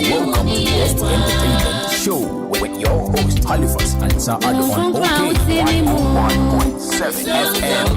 welcome to Best Entertainment Show with your host Halifax Ansah-ADDO on OK 101.7 FM.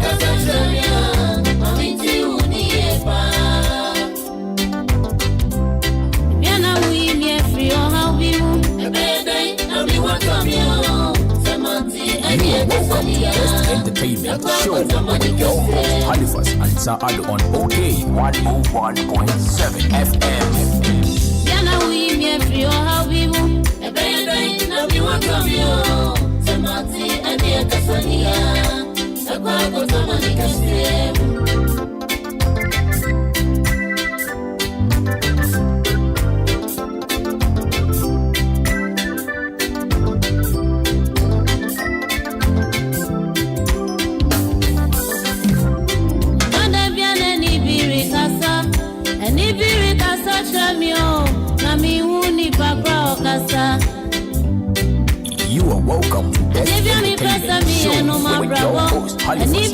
You are welcome to Best Entertainment Show with your host Halifax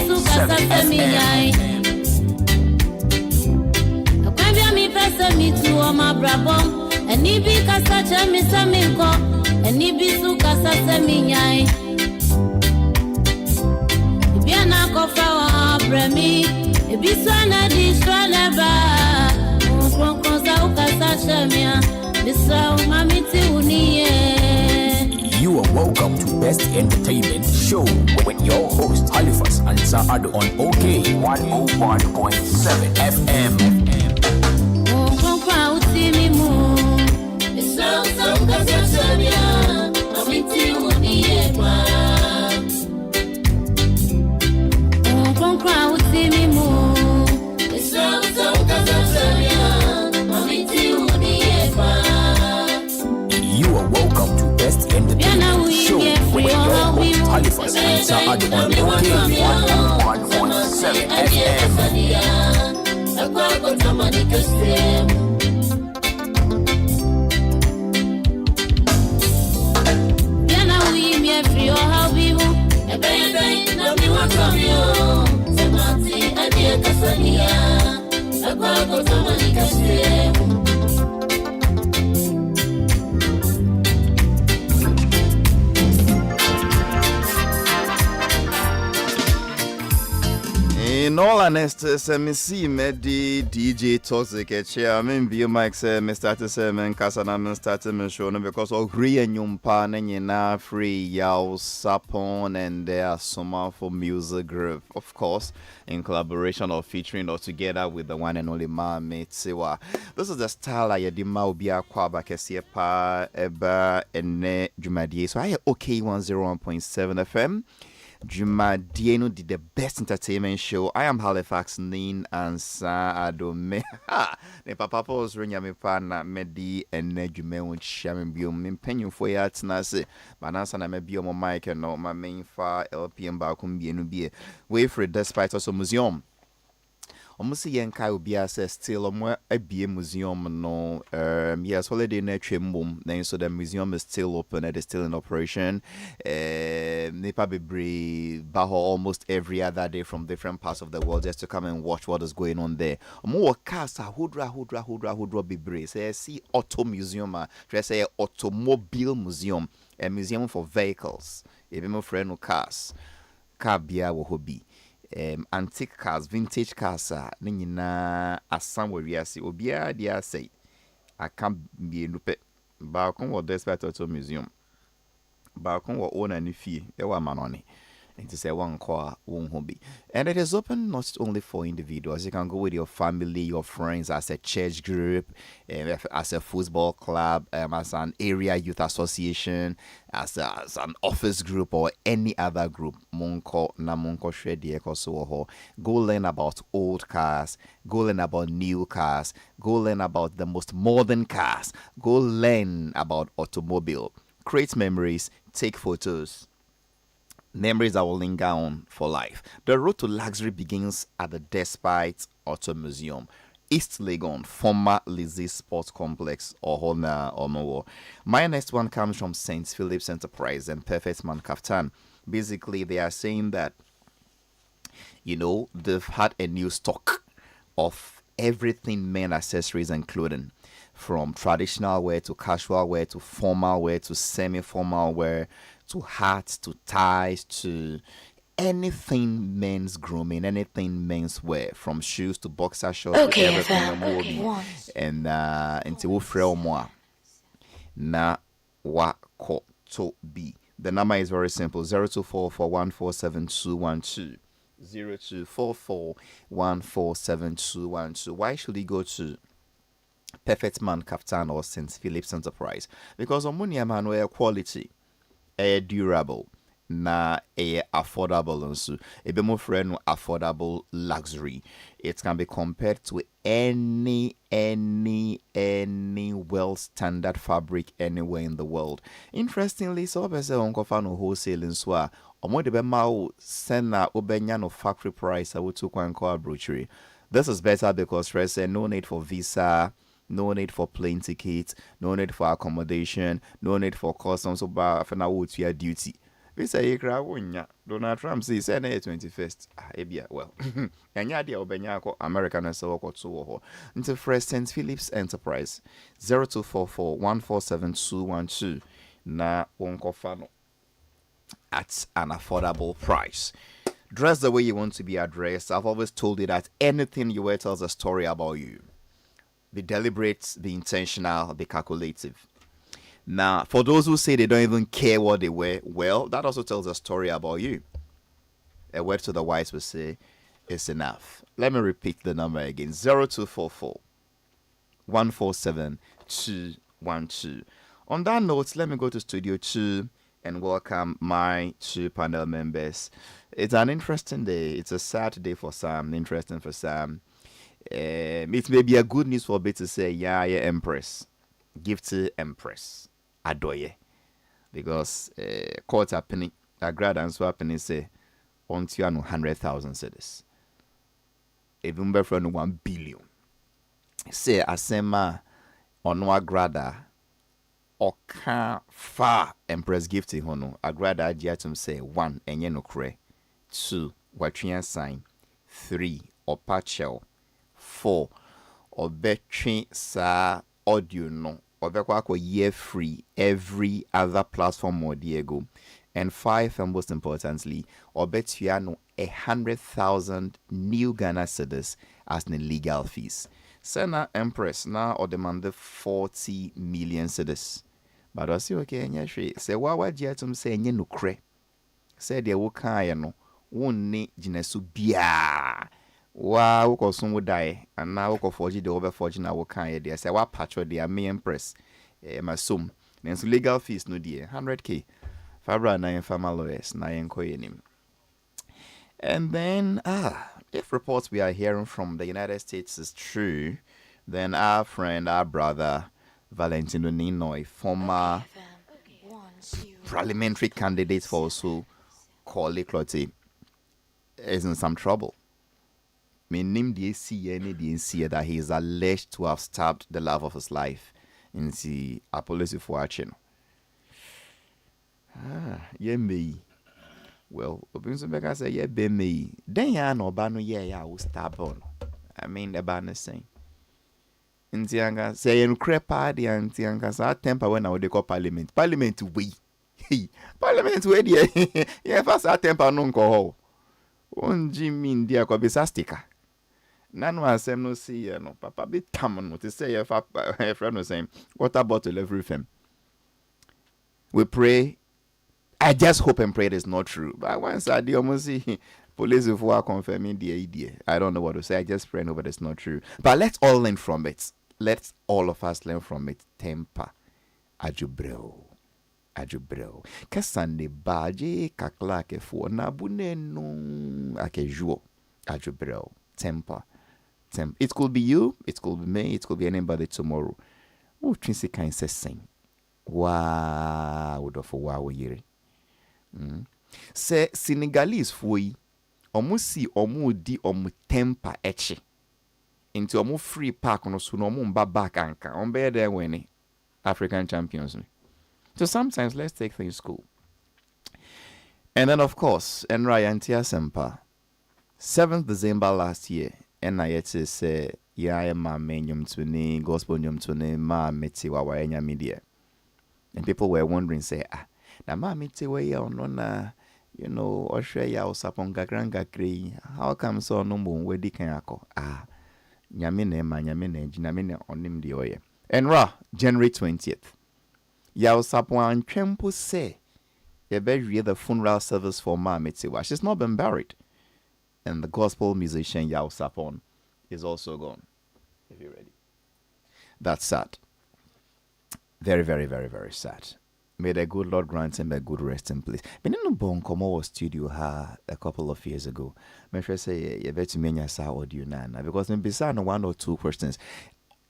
Ansah-ADDO on OK 101.7 FM. You are welcome to Best Entertainment Show with your host Halifax Ansah-ADDO on OK 101.7 You are welcome to Best Entertainment Show with your host Halifax Ansah-ADDO on OK 101.7 FM. You are welcome to Best Entertainment Show with your host Halifax Ansah-ADDO on OK 101.7 FM. In all honesty, me see me the DJ Toxic chair. Me be Mike say me started say me kasa na me started me show no because of real nyumpa na nyina free yaw sapon and their summer for music group, of course, in collaboration or featuring or together with the one and only Mame Tiwa. This is the style I di ma obi akwa ba kese pa eba ene dwumadie. So I OK 101.7 FM. Jumadieno did the best entertainment show. I am Halifax Ansah-ADDO. Me papa was ring me pana medi and nejume with shaman biom impension for yats nasi. Banasa na me biom mic and no my main far LPM bakum bienu be. Wait for it despite also museum. Almost yenkai will be as still a BA museum no yes holiday nature boom then so the museum is still open, it is still in operation. Nipa Bebre Baho almost every other day from different parts of the world just to come and watch what is going on there. More cars hudra Bebre say see auto museum say automobile museum, a museum for vehicles. Even my friend no cars car bia wo hobby. Antique cars, vintage cars, nina asam wariasi obia dia say I can't be nupe balcon or despite auto museum balcon or own any fee there were manoni and to say one car one hobby, and it is open not only for individuals. You can go with your family, your friends, as a church group, as a football club, as an area youth association, as an office group or any other group. Monko na monko shredie koso. Go learn about old cars, go learn about new cars, go learn about the most modern cars, go learn about automobile, create memories, take photos. Memories that will linger on for life. The road to luxury begins at the Despite Auto Museum, East Legon, former Lizzie Sports Complex, or Hona Omowo. My next one comes from St. Philip's Enterprise and Perfect Man Kaftan. Basically, they are saying that, you know, they've had a new stock of everything men accessories and clothing, from traditional wear to casual wear to formal wear to semi-formal wear to hats to ties to anything men's grooming, anything men's wear, from shoes to boxer shorts to everything. And into wo more na wa ko to be. The number is very simple: 0244147212. 0244147212. Why should he go to Perfect Man Kaftan or St. Philip's Enterprise? Because Omunia man wear quality, durable, na affordable also. A bit more friend affordable luxury. It can be compared to any well standard fabric anywhere in the world. Interestingly, so obese onko fa no wholesale nso a omo de be ma o sena obenya no factory price a wotu kwanko abrochiri. This is better because first, no need for visa, no need for plane tickets, no need for accommodation, no need for customs. So, for now, what's your duty? We say, Donald Trump says, 21st. Well, and ya dear Obenyako, American and so on. Into Fresh St. Philip's Enterprise 0244147212. Na wonko fano at an affordable price. Dress the way you want to be addressed. I've always told you that anything you wear tells a story about you. Be deliberate, be intentional, be calculative. Now, for those who say they don't even care what they wear, well, that also tells a story about you. A word to the wise will say, it's enough. Let me repeat the number again: 0244 147 212. On that note, let me go to Studio 2 and welcome my two panel members. It's an interesting day. It's a sad day for some, interesting for some. It may be a good news for a bit to say, yeah, Empress. Give to Empress. Adoye. Because court happening, a grad and so happening say, on to 100,000 cedis. Even better 1 billion. Say, Asema, on one grada, or can far Empress gifting hono. A grada diatum say 1 and no cre. 2 Watrian sign. 3 or partial. 4 or between sa audio no or bekwa year free every other platform or Diego. And 5, and most importantly, or bet you no 100,000 new Ghana cedis as the legal fees. Sena Empress now or demand the 40 million cedis. But I see okay and yes, say what jetum say no cre. Say there will no won't jinesu bia. Wow, ko some would die, and now ko forge the over fortune I will kind there. Say what patch of the me Empress, my sum. Then so legal fees no dear 100K. Fabra 9 farmer lawyers 9 coinim. And then if reports we are hearing from the United States is true, then our friend, our brother Valentino Ninoy, former parliamentary candidate for also Kole Clotte, is in some trouble. Meaning that he is alleged to have stabbed the love of his life in the Apollo for action. Me. Well, Obinsubeka say yeah be me. Then ya no ba no yeah will stab on. I mean the ban is saying. Ntianga say en crepa di ntianga sa temper when I would call parliament. Parliament we. Parliament we dia. Yeah fast temper no nko ho. Onji min dia ko be sa sticker. Nano asem no see no papa be tam no to say if a friend was saying water bottle everything. We pray. I just hope and pray it is not true. But once I do almost see police who are confirming the idea, I don't know what to say. I just pray and hope it is not true. But let's all learn from it. Let's all of us learn from it. Temper. Ajubreo. Kasande baje kakla ke fo na bune no akejuo. Ajubreo. Temper. It could be you, it could be me, it could be anybody tomorrow. Oh, Trincy kind says sing. Wow, wow yere. Se Senegalese foi omu si omu di omu temper eche. Into omu free park no so no omu mba back anka. Ombe there winning African champions. So sometimes let's take things cool. And then of course, Enra Yantia Sempa. 7th December last year, and I say yeah, I am my main to ni gospel nyum to ni ma meti wa enya media. And people were wondering, say, na ma meti wa ya ono na, you know, Oshe ya usapon gagranga kri. How come so no mo wedi kan ako? Nyamine jinamine onim di oye. Enra, January 20th. Ya usapon twempo say, ye be the funeral service for ma meti wa. She's not been buried. And the gospel musician Yao Sapon is also gone. If you're ready. That's sad. Very, very, very, very sad. May the good Lord grant him a good rest in place. Been in a bon Komo studio a couple of years ago. Me sure say you bet me sa audio nana because me bisa no 1 or 2 questions.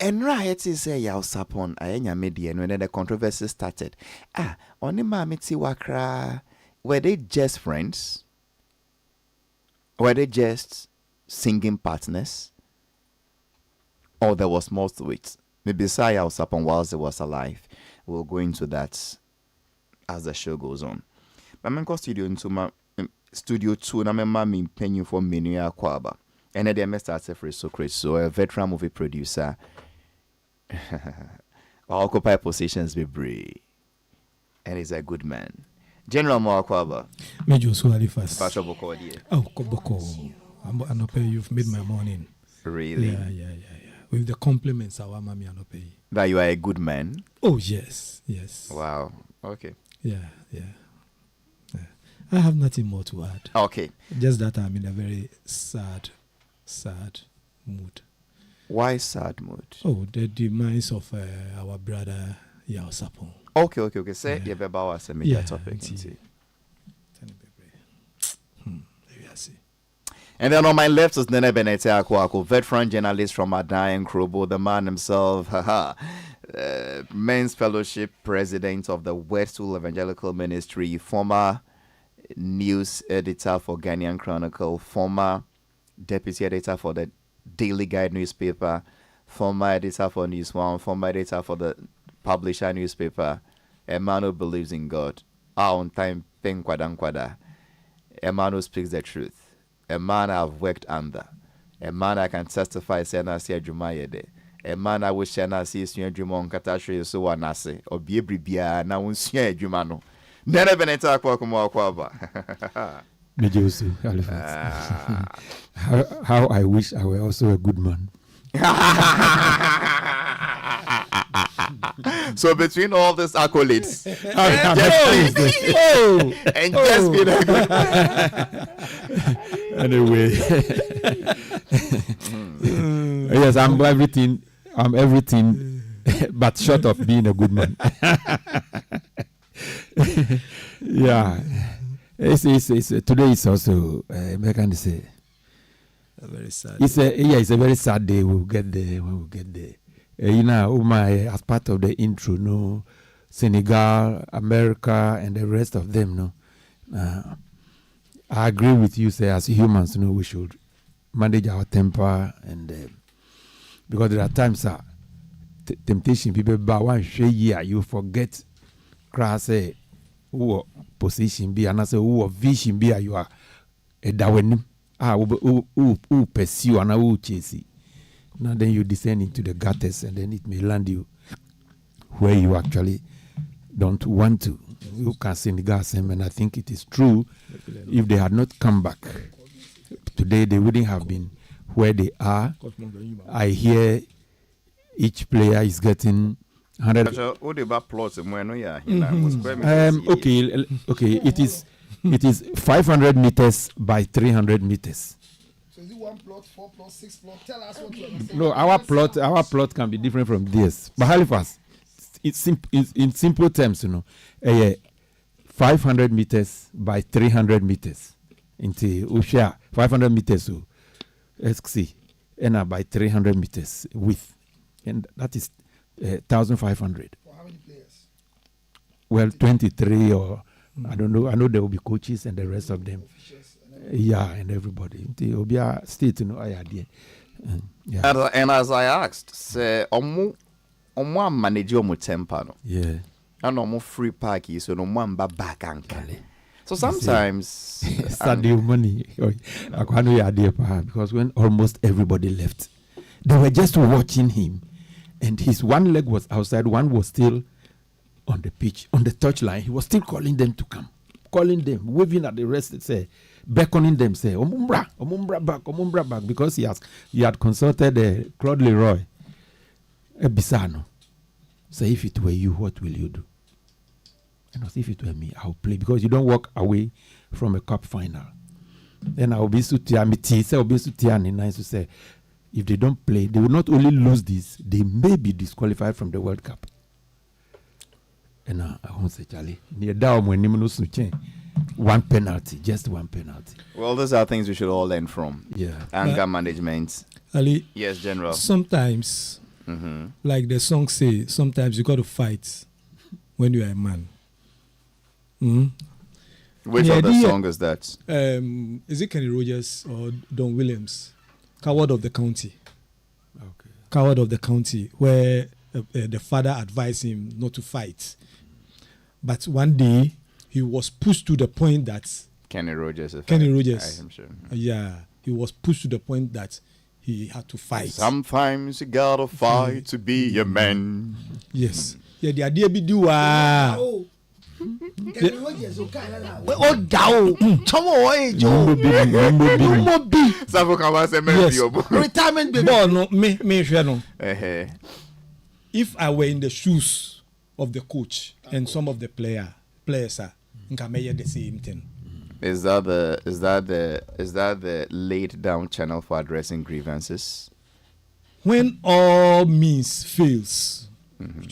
And right is say Yao Sapon ayenya media when the controversy started. Oni ma miti wakra. Were they just friends? Were they just singing partners? Or there was more to it? Maybe Saya was upon whilst he was alive. We'll go into that as the show goes on. But I'm studio into my studio 2 na my me penny for Menu Kwaba. And then they started for Socrates, so a veteran movie producer. Occupy positions be brave. And he's a good man. General Mwakwaba. Major so HALIFAX. Pastor Boko dear. Oh, Koboko. Anope, you've made my morning. Really? Yeah. With the compliments, our mommy Anope. That you are a good man? Oh, yes. Wow. Okay. Yeah. I have nothing more to add. Okay. Just that I'm in a very sad mood. Why sad mood? Oh, the demise of our brother Yao Sapon. Okay. Say yeah. Yebeba was a major topic. And then on my left is Nene Benete Akwaku, veteran journalist from Adayan Krobo, the man himself, Men's Fellowship President of the Westwood Evangelical Ministry, former news editor for Ghanaian Chronicle, former deputy editor for the Daily Guide newspaper, former editor for News One, former editor for the Publisher newspaper, a man who believes in God. On time, pen kwada. A man who speaks the truth. A man I've worked under. A man I can testify saying I see a Jumayede. A man I wish I see Jumon Katashri so anase or be bia na unsia Jumano. Never been attack kwaba. How I wish I were also a good man. So between all these accolades, and just being a good anyway, yes, I'm everything, but short of being a good man. Yeah, it's today is also American say a very sad. It's a very sad day. We'll get there when we get there. As part of the intro, no, Senegal, America, and the rest of them, no. I agree with you, say, as humans, we should manage our temper, and because there are times, temptation, people, but one year, you forget, class, who position be, and I say, who vision be, you are a dawen, who pursue, and who chase. Now then you descend into the gutters, and then it may land you where you actually don't want to. You can see the gas, and I think it is true. If they had not come back today, they wouldn't have been where they are. I hear each player is getting 100. Okay. It is 500 meters by 300 meters. So is it 1 plot, 4 plot, 6 plot? Tell us what you understand. No, our plot can be different from this. But HALIFAX, it's in simple terms, 500 meters by 300 meters. Into Usha, 500 meters, let's see, and by 300 meters width, and that is 1,500. For how many players? Well, 23 or I don't know. I know there will be coaches and the rest of them. Yeah, and everybody. The Obia state, I idea. Yeah. And as I asked, say, omu manage your temper. Yeah. And no free parky, so no one back ankle. So sometimes Sadio money. I can't idea because when almost everybody left, They were just watching him, and his one leg was outside, one was still on the pitch, on the touchline. He was still calling them to come, calling them, waving at the rest, say, beckoning them, say, Omumbra back, because he had consulted Claude Leroy, Bisano. Say, if it were you, what will you do? And I say, if it were me, I'll play, because you don't walk away from a cup final. Then I'll be Sutiamiti, say, I'll be Sutiani, nice to say, if they don't play, they will not only lose this, they may be disqualified from the World Cup. And I won't say, Charlie, near down when one penalty, just one penalty. Well, those are things we should all learn from. Yeah. Anger management. Ali, Yes, General. sometimes, like the song say, sometimes you got to fight when you are a man. Which The of the idea- song is that? Is it Kenny Rogers or Don Williams? Coward of the County. Okay. Coward of the County, where the father advised him not to fight. But one day, he was pushed to the point that, Kenny Rogers. Kenny Rogers. I'm sure. he was pushed to the point that he had to fight. Sometimes you gotta fight to be a man. Yes. Yeah, the idea be do Retirement baby. But no, me no. Eh-heh. If I were in the shoes of the coach and some of the players, nka may the same thing. Is that the laid down channel for addressing grievances? When all means fails,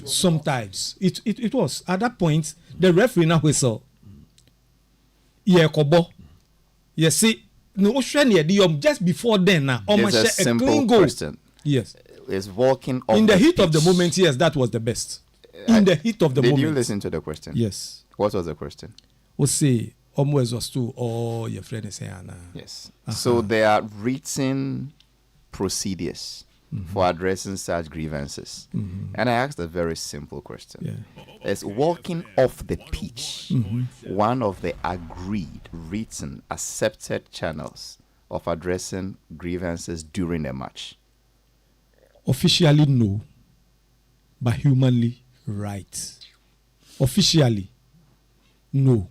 sometimes it was at that point the referee now whistle. Yeah, kobo. Yes, see, no, just before then now, It's a a simple clean goal. question. Yes. Is walking off In the heat of the pitch- moment, yes, that was the best. In the heat of the Did moment. you listen to the question? Yes. What was the question? We'll say almost was to all your friends say Anna. Yes. So there are written procedures for addressing such grievances. And I asked a very simple question. Yeah. Is walking off the pitch one of the agreed, written, accepted channels of addressing grievances during a match? Officially no, but humanly right. Officially no.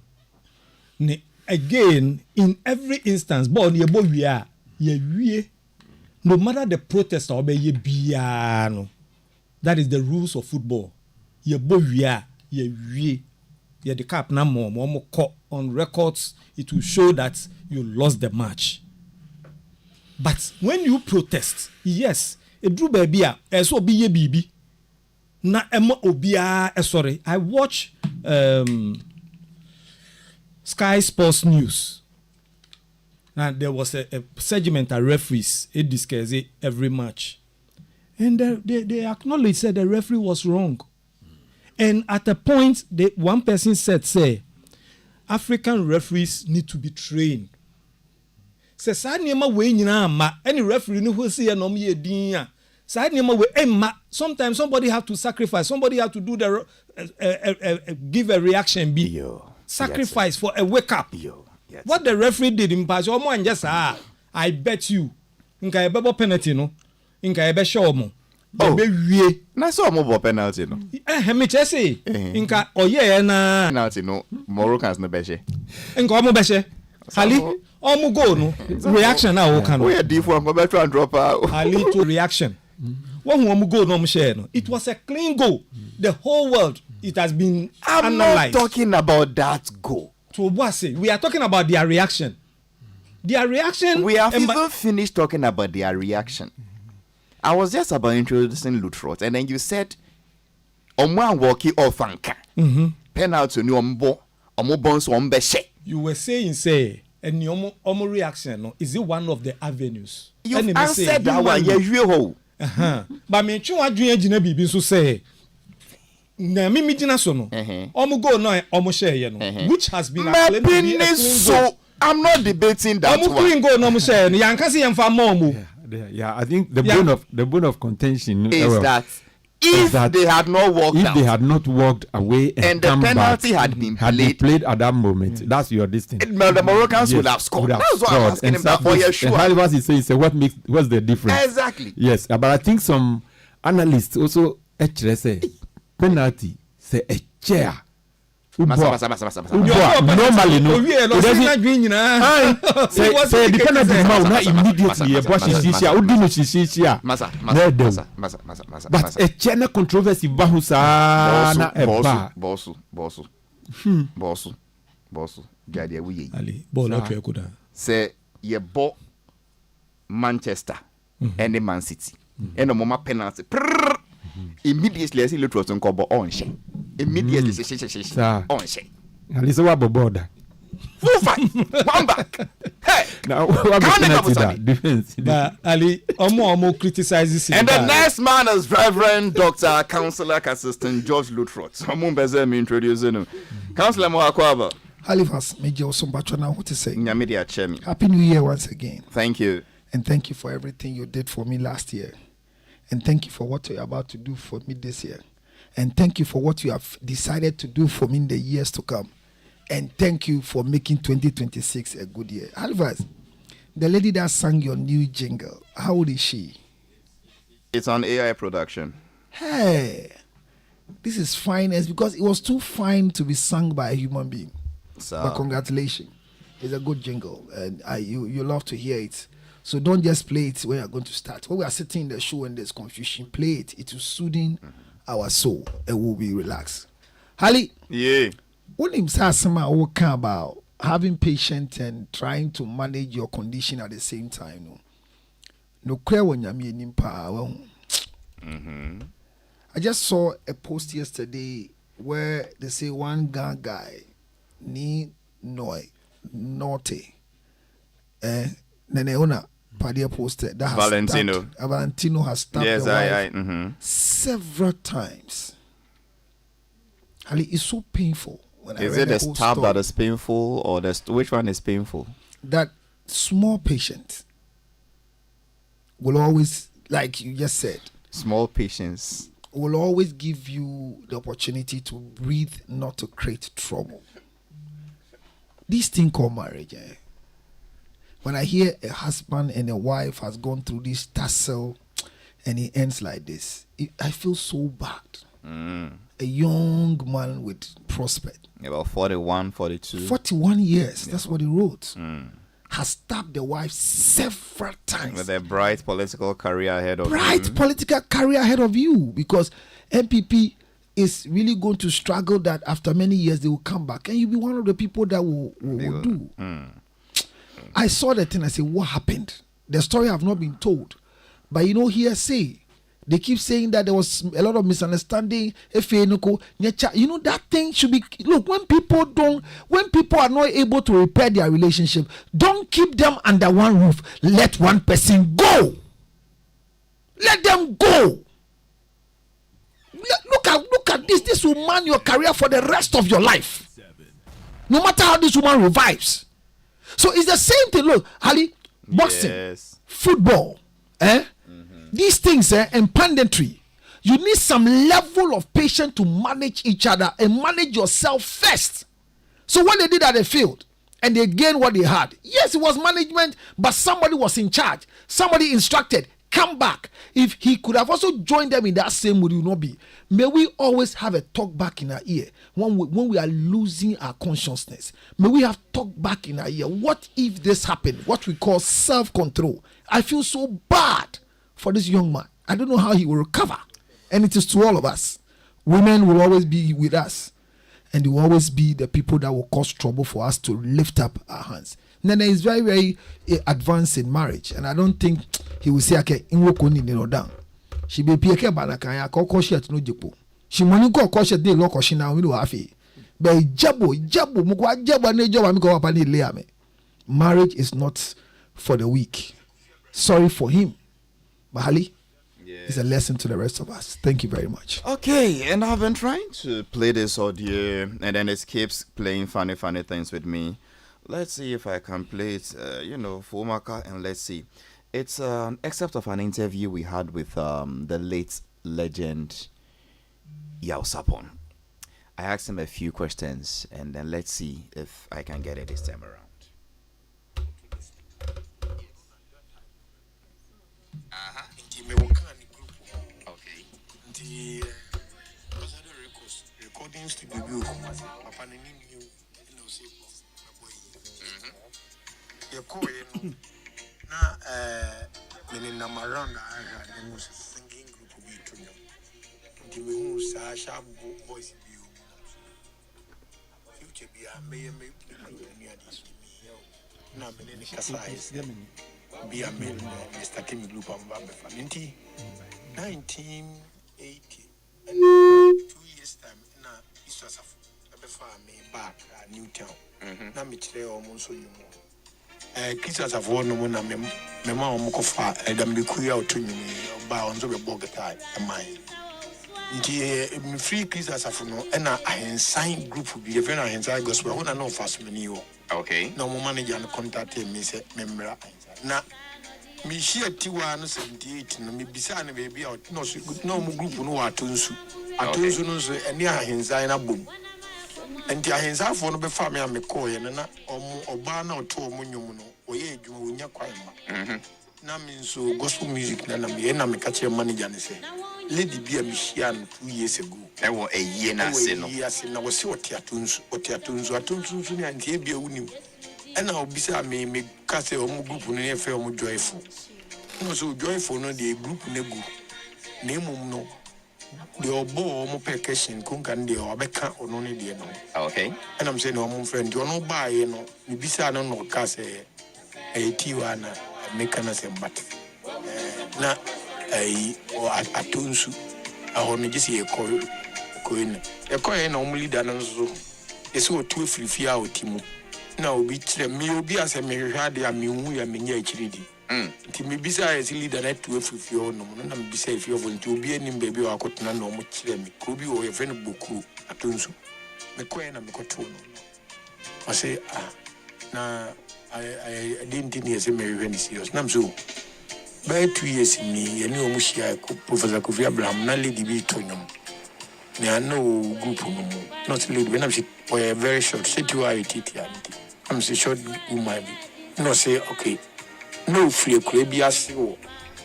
Again, in every instance, no matter the protest or no, that is the rules of football. The cap now on records, it will show that you lost the match. But when you protest, yes, it drew baby so be ye bibi. Na emo obia sorry. I watch Sky Sports News. And there was a segment at referees it discussed it every match. And they acknowledged that the referee was wrong. And at a point, one person said, say, African referees need to be trained. Say, any referee who say sometimes somebody have to sacrifice, somebody have to do the give a reaction be sacrifice for a wake up. What the referee did in past, just I bet you nka ebe penalty no nka ebe show mo ebe wie na so mo penalty no me say nka oye na penalty no Moroccans no be she nka omo be she Ali omo go no reaction na o kan we are different go better and drop out Ali to reaction when omo go no omo share no it was a clean goal. The whole world it has been analyzed. I'm not talking about that goal. To what say we are talking about their reaction. Their reaction. We have even finished talking about their reaction. I was just about introducing Lutrot, and then you said, "Omo walkie off anka penalty ni ombo bonso ombeshe." You were saying say, and your omo reaction no is it one of the avenues? You answered that one. You But me try adwene gina bibi so say. Na me gina so no. Omo go no omo share ye no, which has been claimed to be a clean goal. I'm not debating that one. Clean goal no share. Yankasi yemfa mo. Yeah, I think the bone of contention is that if they had not walked if out, they had not walked away and the come penalty back, had been played, at that moment, that's your distance. the Moroccans would have scored. That's why I'm asking him that for you, sure. Halifax is saying, what's the difference? Exactly. Yes, but I think some analysts also actually say penalty say a chair. Normally, no. Say the penalty is now immediately. But a chair controversy bahusa na eba. Bosu. Gadia we. Ali, ball not your kuda. Say ye bought Manchester and the Man City. And the mama penalty. Immediately, I see little on cover on shame. Immediately, on shame. At least what border. Full fight, one back. Hey, now what penalty that defense? Ali, Omo criticizes. And the next man is Reverend Dr. Counselor Assistant George Lutrot. Omo beze me introducing him. Counselor Moakwaba. Halifax, Major Sombacho, what to say? Nyamidia Chemi. Happy New Year once again. Thank you. And thank you for everything you did for me last year. And thank you for what you're about to do for me this year. And thank you for what you have decided to do for me in the years to come. And thank you for making 2026 a good year. Halifax, the lady that sang your new jingle, how old is she? It's on AI production. Hey, this is finest because it was too fine to be sung by a human being. So, But congratulations. It's a good jingle. And you love to hear it. So don't just play it when you're going to start. When we are sitting in the show and there's confusion, play it. It will soothing our soul and we'll be relaxed. Hali, yeah. when him say something about having patience and trying to manage your condition at the same time, no clear when you're meaning power. I just saw a post yesterday where they say one guy ni naughty Neneona Padia posted that Valentino has stabbed the wife several times. Ali, it's so painful. Is it the stab that is painful or which one is painful? That small patient will always, like you just said, small patience will always give you the opportunity to breathe, not to create trouble. This thing called marriage, when I hear a husband and a wife has gone through this tussle and it ends like this, I feel so bad. A young man with prospect. About 41, 42. 41 years, that's what he wrote. Has stabbed the wife several times. With a bright political career ahead of you. Bright political career ahead of you, because MPP is really going to struggle that after many years they will come back and you'll be one of the people that will do. I saw that and I said, what happened? The story have not been told. But hearsay. They keep saying that there was a lot of misunderstanding. You know, that thing should be, look, when people are not able to repair their relationship, don't keep them under one roof. Let one person go. Let them go. Look at this. This will man your career for the rest of your life. No matter how this woman revives. So it's the same thing. Look, Ali, boxing, football, these things and pandentry. You need some level of patience to manage each other and manage yourself first. So when they did that, they failed and they gained what they had. Yes, it was management, but somebody was in charge. Somebody instructed, come back. If he could have also joined them in that same would you not be. May we always have a talk back in our ear when we are losing our consciousness. May we have talk back in our ear. What if this happened? What we call self-control. I feel so bad for this young man. I don't know how he will recover. And it is to all of us. Women will always be with us. And they will always be the people that will cause trouble for us to lift up our hands. Nene is very, very advanced in marriage. And I don't think he will say, okay, in work on it down. She be PK Banakaya, call shit no jipo. She money go call shit de lock she now, we do have it. But jabo, mukwa jabo, ne job, amigo wapani leame. Marriage is not for the weak. Sorry for him. Bahali, it's a lesson to the rest of us. Thank you very much. Okay, and I've been trying to play this audio, and then it keeps playing funny things with me. Let's see if I can play it, Fumaka, and let's see. It's an excerpt of an interview we had with the late legend Yao Sapon. I asked him a few questions, and then let's see if I can get it this time around. Okay. The recordings to the view. Papa new you call it now. Meaning I'm around. I was singing group of you to know. The who Sasha voice view. Future be a may near this. Now, many Casais be a man, Mr. Kim Group of Babinti 1980. 2 years time, now, this was a farm back at Newtown. Now, Michele almost so you more. Christmas of one woman, Mamma Mokofa, and I'm be queer out to me about on the Bogota, and mine. Free Christmas of no, and I sign group will be a very inside gospel. I want to know fast many. Okay. No more manager and contact me, say, member. Now, me share T1 78, no, me beside baby out, no, no more group, no, Atunsu. Atunsu, and near his in a boom. And the hands are for no family and McCoy, and or Bana or Tomuno, or ye, you will not quite. Now means so gospel music, and I'm a catcher manager and say, Lady be a Michian 2 years ago. I was a year and a half. Yes, and I was so Tiatuns, or Tiatuns, and here be a winning. And I'll be sad, me cast a home group on a film joyful. No, so joyful, no, the group nego. Name no. The obo percussion, Kunkan de or Becca or no idea. Okay. And I'm saying, no, friend, you're no buy, you know, you be sad on no cast a Tiwana, a mechanism, but now. Atunsu, I want to see a coin. A coin normally done so. It's what 2 free out, Timo. Now, be me, be as a mere had a mew, and me, lady. Timmy, besides, leader at 2 free or no, and be safe, you're going to be any baby or cotton and no much. Could be or a friend book, Atunsu. The coin and the cotton. I say, now I didn't think he has a Mary when he sees Namso. By 2 years in me, and no Mushia, Professor Kofi Abraham, not Lady B. Tonum. There are no group no more. Not lady, when I'm a very short, say to ITT. I'm so short, woman. No, say, okay. No free, could be a CEO.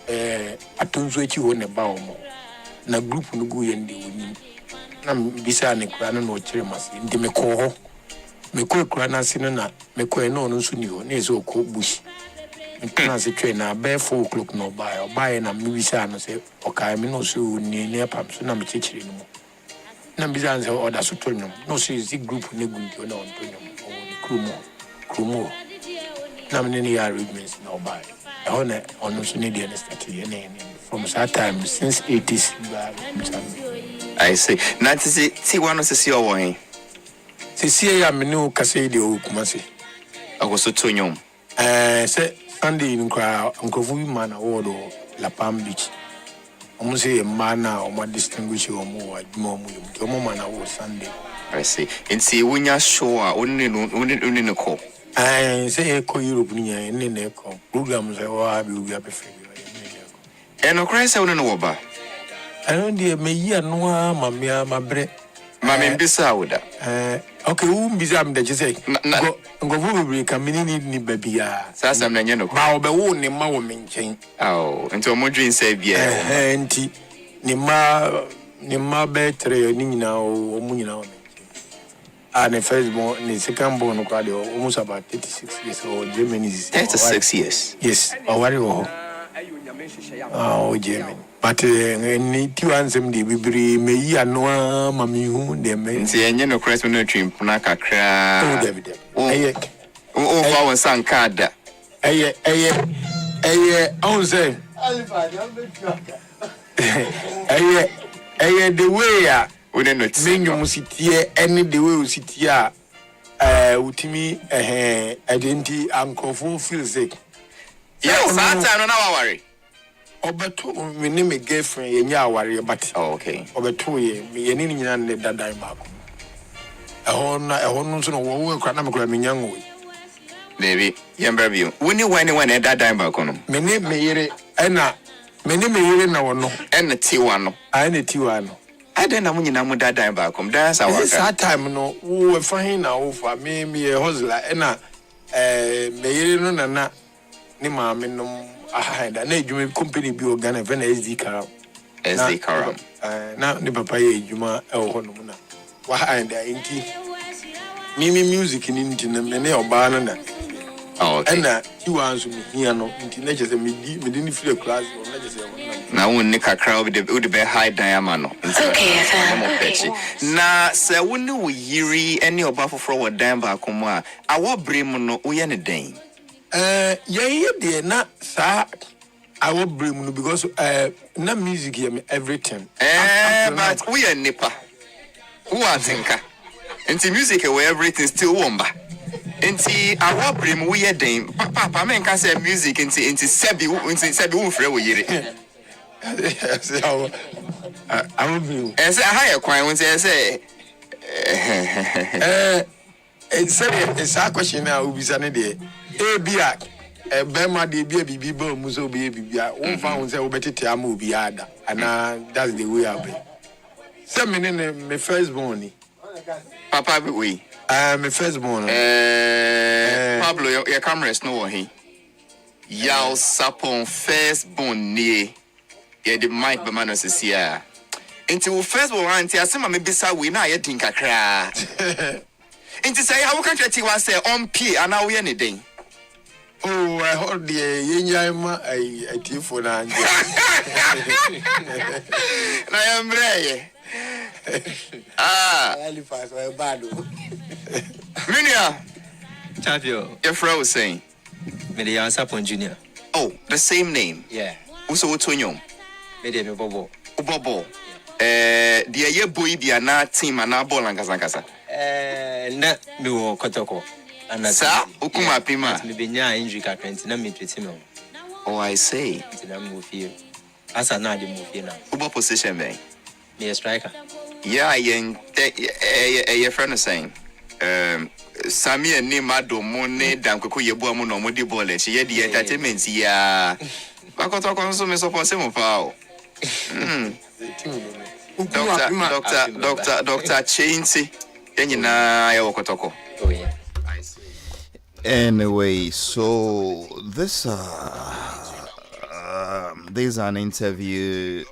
I don't wait you on a bow. Na group no go and the winning. I'm beside a crown or cherries in the Meko. Meko crana sinna, Meko no sunio, Nezo cook bush. As a trainer, bare 4 o'clock no buy or buy and a movie sign say, okay, I'm no so near pumps, no teacher anymore. Nambizans or that's autonomous. No, she is the group Negun, no, or Krumo. Namini arrangements no buy. I honor on no Sunday and from that time since 80s. I say, not to see one of the CEO way. See, I'm no Casadio Kumasi. I was so too say. Sunday in Uncle Man Award or La Palm Beach. Almost say a man or more distinguished or more man award Sunday. I see. And see when you're sure only no call. I say echo Europe near any echo. Programs I will be a figure. And no Christ, I don't know about. I don't dear me, ya no, mamma, my bread. Mammy, beside okay, who be some that you say? Go over coming in baby. Sassam, you know, I'll be warning my woman chain. Oh, and to a modern savior, auntie. Nima better, Nina or Munina. And the first born, the second born of almost about 36 years old. Germany is 36 years. Yes, or what you oh, German. But need to answer me, we may no mammy who they may say, and you know, Christ will not dream, Punaka cry. Oh, our son card. Oh, say, the way we didn't sing you sit here, any the way we sit here, with me, identity, uncle, full feel sick. Yes, I don't know, worry. Obeto me name a girlfriend yenya aware but okay obeto ye me yeni nyina ne dada mako ehon so no wo kra na me kra me nyango baby yamba bi woni wani dada mako no me ne me yere ena Many me here now no. And the Tiwano. I need Tiwano. I don't know when you know that time back home. That's our that time no. We fine now for me a hustler and me no na ni maame no ahanda na edwuma company bi organ event SD Karam. SD Karam. Na ni papa ye edwuma e ho no na. Wa ahanda inti. Me music ni nti na me ne oba no na. Oh, okay. And he wants me here no nti na just me didn't feel class or na just na won ne kakra with the be high diamond no. Okay. Na se won wo yiri ene oba foforo wo dan ba komo a awo brem no wo ye ne den. Yeah, de na sa awo brem no because na music here me everything. But we are nipa. Who are thinker? Nti music we everything still womba. Nti awo brem wo ye den. Papa men ka say music nti sebi wo frɛ wo yiri. I'm blue. Say higher kwan when say it's a question now be sane de bia bema de bia bibi ba muso bia bibia won fa won say wo betete am obi ada ana that's the way I be say me first born ni papa be we me first born Pablo your cameras no he Yao Sapon first born ni yeah the mic be man say sia until first born anti asema me bisa we na ye din kakra Inti say how can you tell say on P and now we anything? Oh, I heard the Yanyama I for na. I am brave. HALIFAX ANSAH-ADDO. Minia. Tavio. Your friend was saying. Media Sapon Junior. Oh, the same name. Yeah. Uso Utonyo. Media Bobo. Bobo. The ye boy be na team and na ball and kasa. Na mi wo kotoko. Sa ukuma pima. Mi benya injury ka kwenti na mi treat me. Oh, I say. Na mi feel. Asa na de mo feel na. Ubo position be. Me a striker. Yeah, your friend is saying. Sami and Nimado Mone Damko Yabu no modi bullet. Ye the entertainment ya. Bakoto consume support some power. Doctor Chainsi. Oh yeah. Anyway, so this is an interview.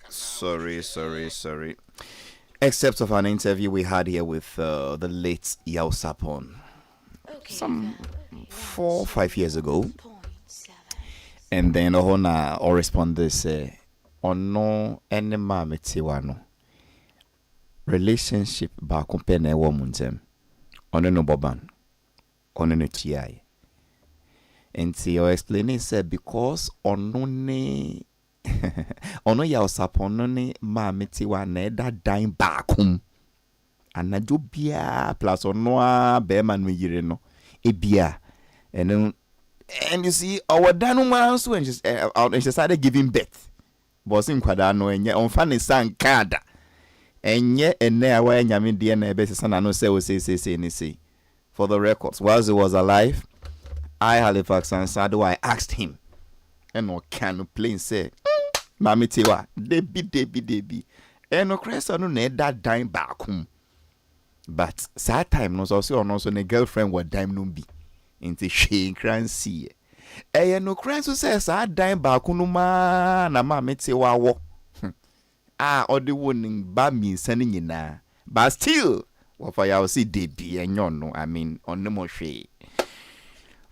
Sorry. Except of an interview we had here with the late Yao Sapon some 4 or 5 years ago. And then Ohona or respond this ono ene ma metiwano relationship ba compare woman them ono no boban ono no TI. And see you explaining said because ono ne ono Yao Sapon no ne ma metiwa na da dan baakum anajo bia plus ono a be man we yire no ebia and you see our danu man so and she started giving birth but sin kwada no enye onfa ne san kada enye ene awa nyame de na ebe sesa no say o say ni say. For the records, whilst he was alive, HALIFAX ANSAH-ADDO, I asked him and no can play say Mami Tiwa, Debbie. And no crest on that dime back home. But sad time was also a girlfriend what dime no be. Into she cran see. No crans who says I dime back no man, na Mami Tiwa walk. Or the warning by me sending you na. But still, what for you see Debbie and no, I mean, on the moshe.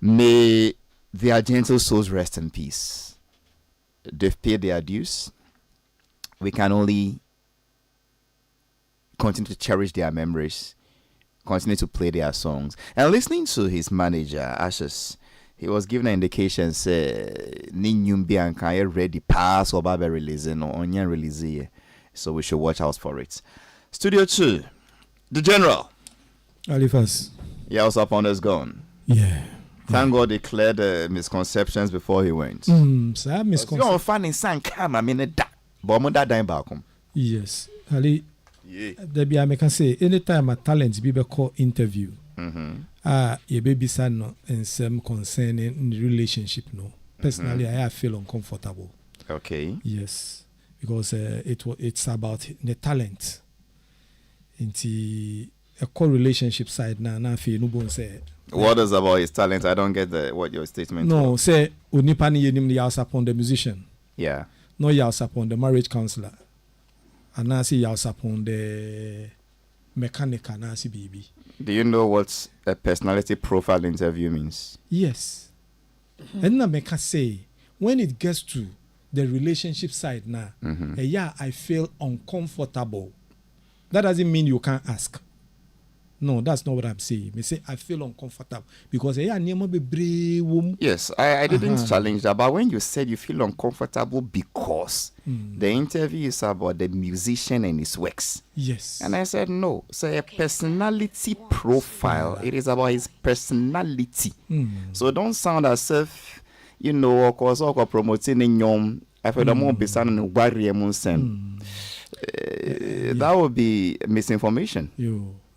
May their gentle souls rest in peace. They've paid their dues. We can only continue to cherish their memories, continue to play their songs. And listening to his manager, Ashes, he was given an indication, say, Ninyumbi and Kaya ready pass or Baba releasing or Onion release. So we should watch out for it. Studio 2, the General. HALIFAX. Yao Sapon is gone. Yeah. Thank God he cleared misconceptions before he went. So I misconception. You don't find san come, I mean, that. But I'm that dying back home. Yes. Ali, there I can say, anytime a talent be call interview, your baby son no, and some concerning the relationship, no. Personally, I feel uncomfortable. Okay. Yes, because it's about the talent. Into a co-relationship side na fi no bon say. What is about his talent? I don't get what your statement. No, was. say unipa ni yenim yals upon the musician. Yeah. No yals upon the marriage counselor. And now see yals upon the mechanic and see baby. Do you know what a personality profile interview means? Yes. And na make say when it gets to the relationship side now, yeah, I feel uncomfortable. That doesn't mean you can't ask. No, that's not what I'm saying. Me say I feel uncomfortable because yes, I didn't challenge that, but when you said you feel uncomfortable because the interview is about the musician and his works. Yes. And I said no. So a personality profile, it is about his personality. So don't sound as if, you know, of course, promoting in your I feel the more beside warrior that would be misinformation.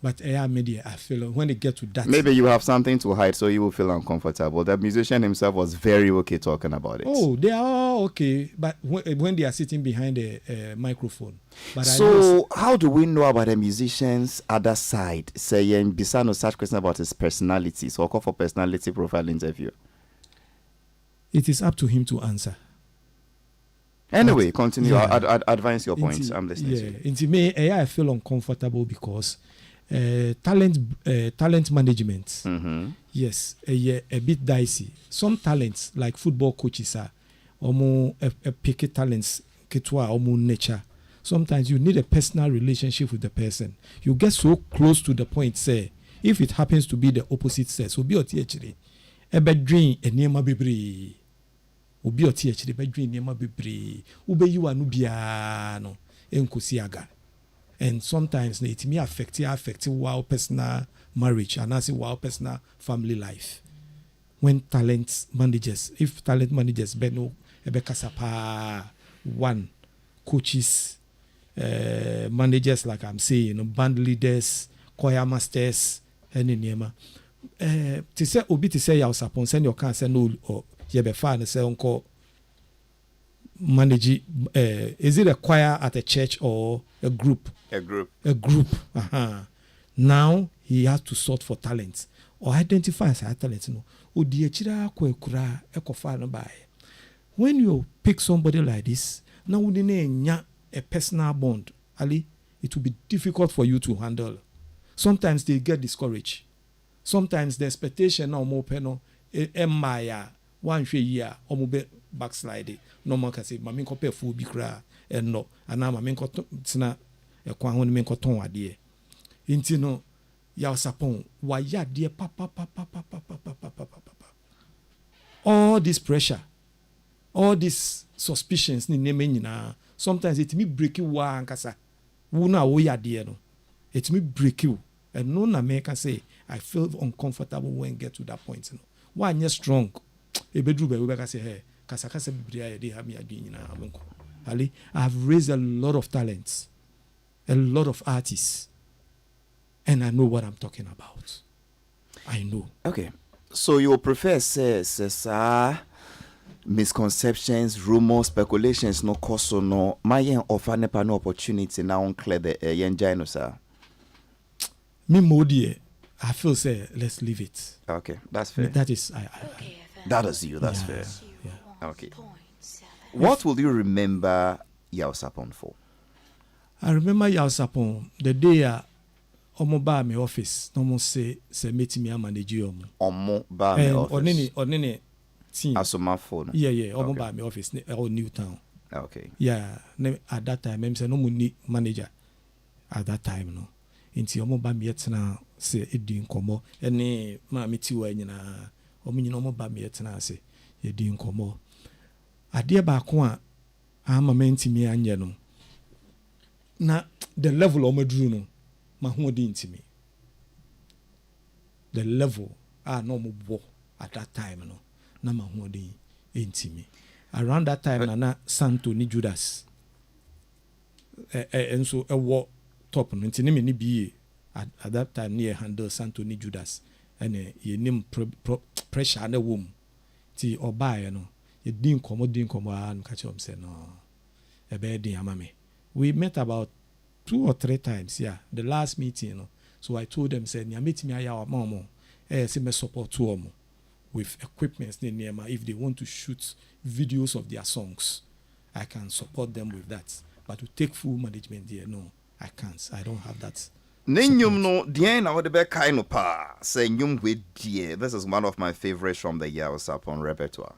But media, I feel when it gets to that. Maybe you have something to hide, so you will feel uncomfortable. The musician himself was very okay talking about it. Oh, they are okay, but when they are sitting behind a microphone. But so, how do we know about the musician's other side? Saying Bisano such question about his personality, so I'll call for personality profile interview. It is up to him to answer. Anyway, continue. Yeah. Advance your points. I'm listening to you. Into me, I feel uncomfortable because talent management. Yes, a bit dicey. Some talents, like football coaches, are almost a picky talents, ketwa almost nature. Sometimes you need a personal relationship with the person. You get so close to the point, say, if it happens to be the opposite sex, so be actually a bad dream, a near my baby. Obi oti actually bedwin niema bebre ubeyi wanu bia no enkusiaga. And sometimes it may affect wow personal marriage and as wow personal family life. When if talent managers beno ebekasapa one coaches managers like I'm saying, band leaders, choir masters and niema to say obi to say you suppose send your can say no or and say uncle manage is it a choir at a church or a group? A group. Now he has to sort for talents or identify as a talent. No, when you pick somebody like this, now we a personal bond, Ali, it will be difficult for you to handle. Sometimes they get discouraged. Sometimes the expectation now more penal Maya. One year, omobe backslide. No man can say, "Mami ko pay full bikra," and no, and now mami ko tina e kwa hon men ko ton ade. Inti no ya sapon wa ya de papa. All this pressure, all these suspicions ni name nyina. Sometimes it me break you wa ankasa. Wu na wo ya de no. It me break you. And no na me can say I feel uncomfortable when get to that point. No. Why you strong? I have raised a lot of talents, a lot of artists, and I know what I'm talking about. I know. Okay, so you prefer misconceptions, rumors, speculations, no cause no. My offer never no opportunity now on clear the young sir. Me modi, I feel say let's leave it. Okay, that's fair. That is that is you. That's fair. Yeah. Okay. What will you remember Yao Sapon for? I remember Yao Sapon the day omo ba me office. No mo say meet me manage omo. Omo ba me office. Onene team. Asoma phone. Yeah. Omo ba me office. Or Newtown. Okay. Yeah. At that time, I'm say no mo need manager. At that time, no. Inti omo ba me yetna say edi nkomo. Ene ma me ti wa nyina. Omo nyina omo ba me yetna say edi nkomo. Ade ba ko a ama mentimi anye no. Na the level omadru no ma ho odi ntimi. The level no mo bo at that time no na ma ho odi ntimi. Around that time na Santo ni Judas enso ewo top no ntini me ni bi at that time near handle Santo ni Judas ene ye nim pressure na wom ti obaye no You didn't come and catch him say no. A bad day, mama. We met about 2 or 3 times, yeah. The last meeting, you know. So I told them, say, meet me our mom. See me support 2 with equipment near me. If they want to shoot videos of their songs, I can support them with that. But to take full management there, no, I can't. I don't have that. Ninyum no dien na wode be kai no pa say nyum we die. This is one of my favorites from the Yals Upon repertoire.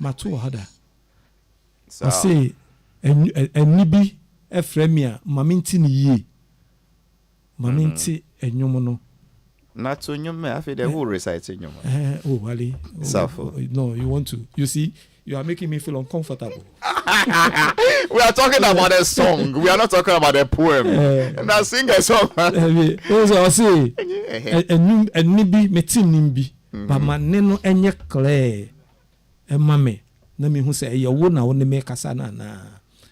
Matu hada. So I say enibi efremia maminti ni ye. Maminti enyum no. Not to nyum me afi the who recite nyum. Oh wali. No, you want to. You see, you are making me feel uncomfortable. We are talking about a song. We are not talking about a poem. And I sing a song. Also, I say, enibi metin nimbi. But my neno enye clear. Mame, na me who say you wona wona me kasa na.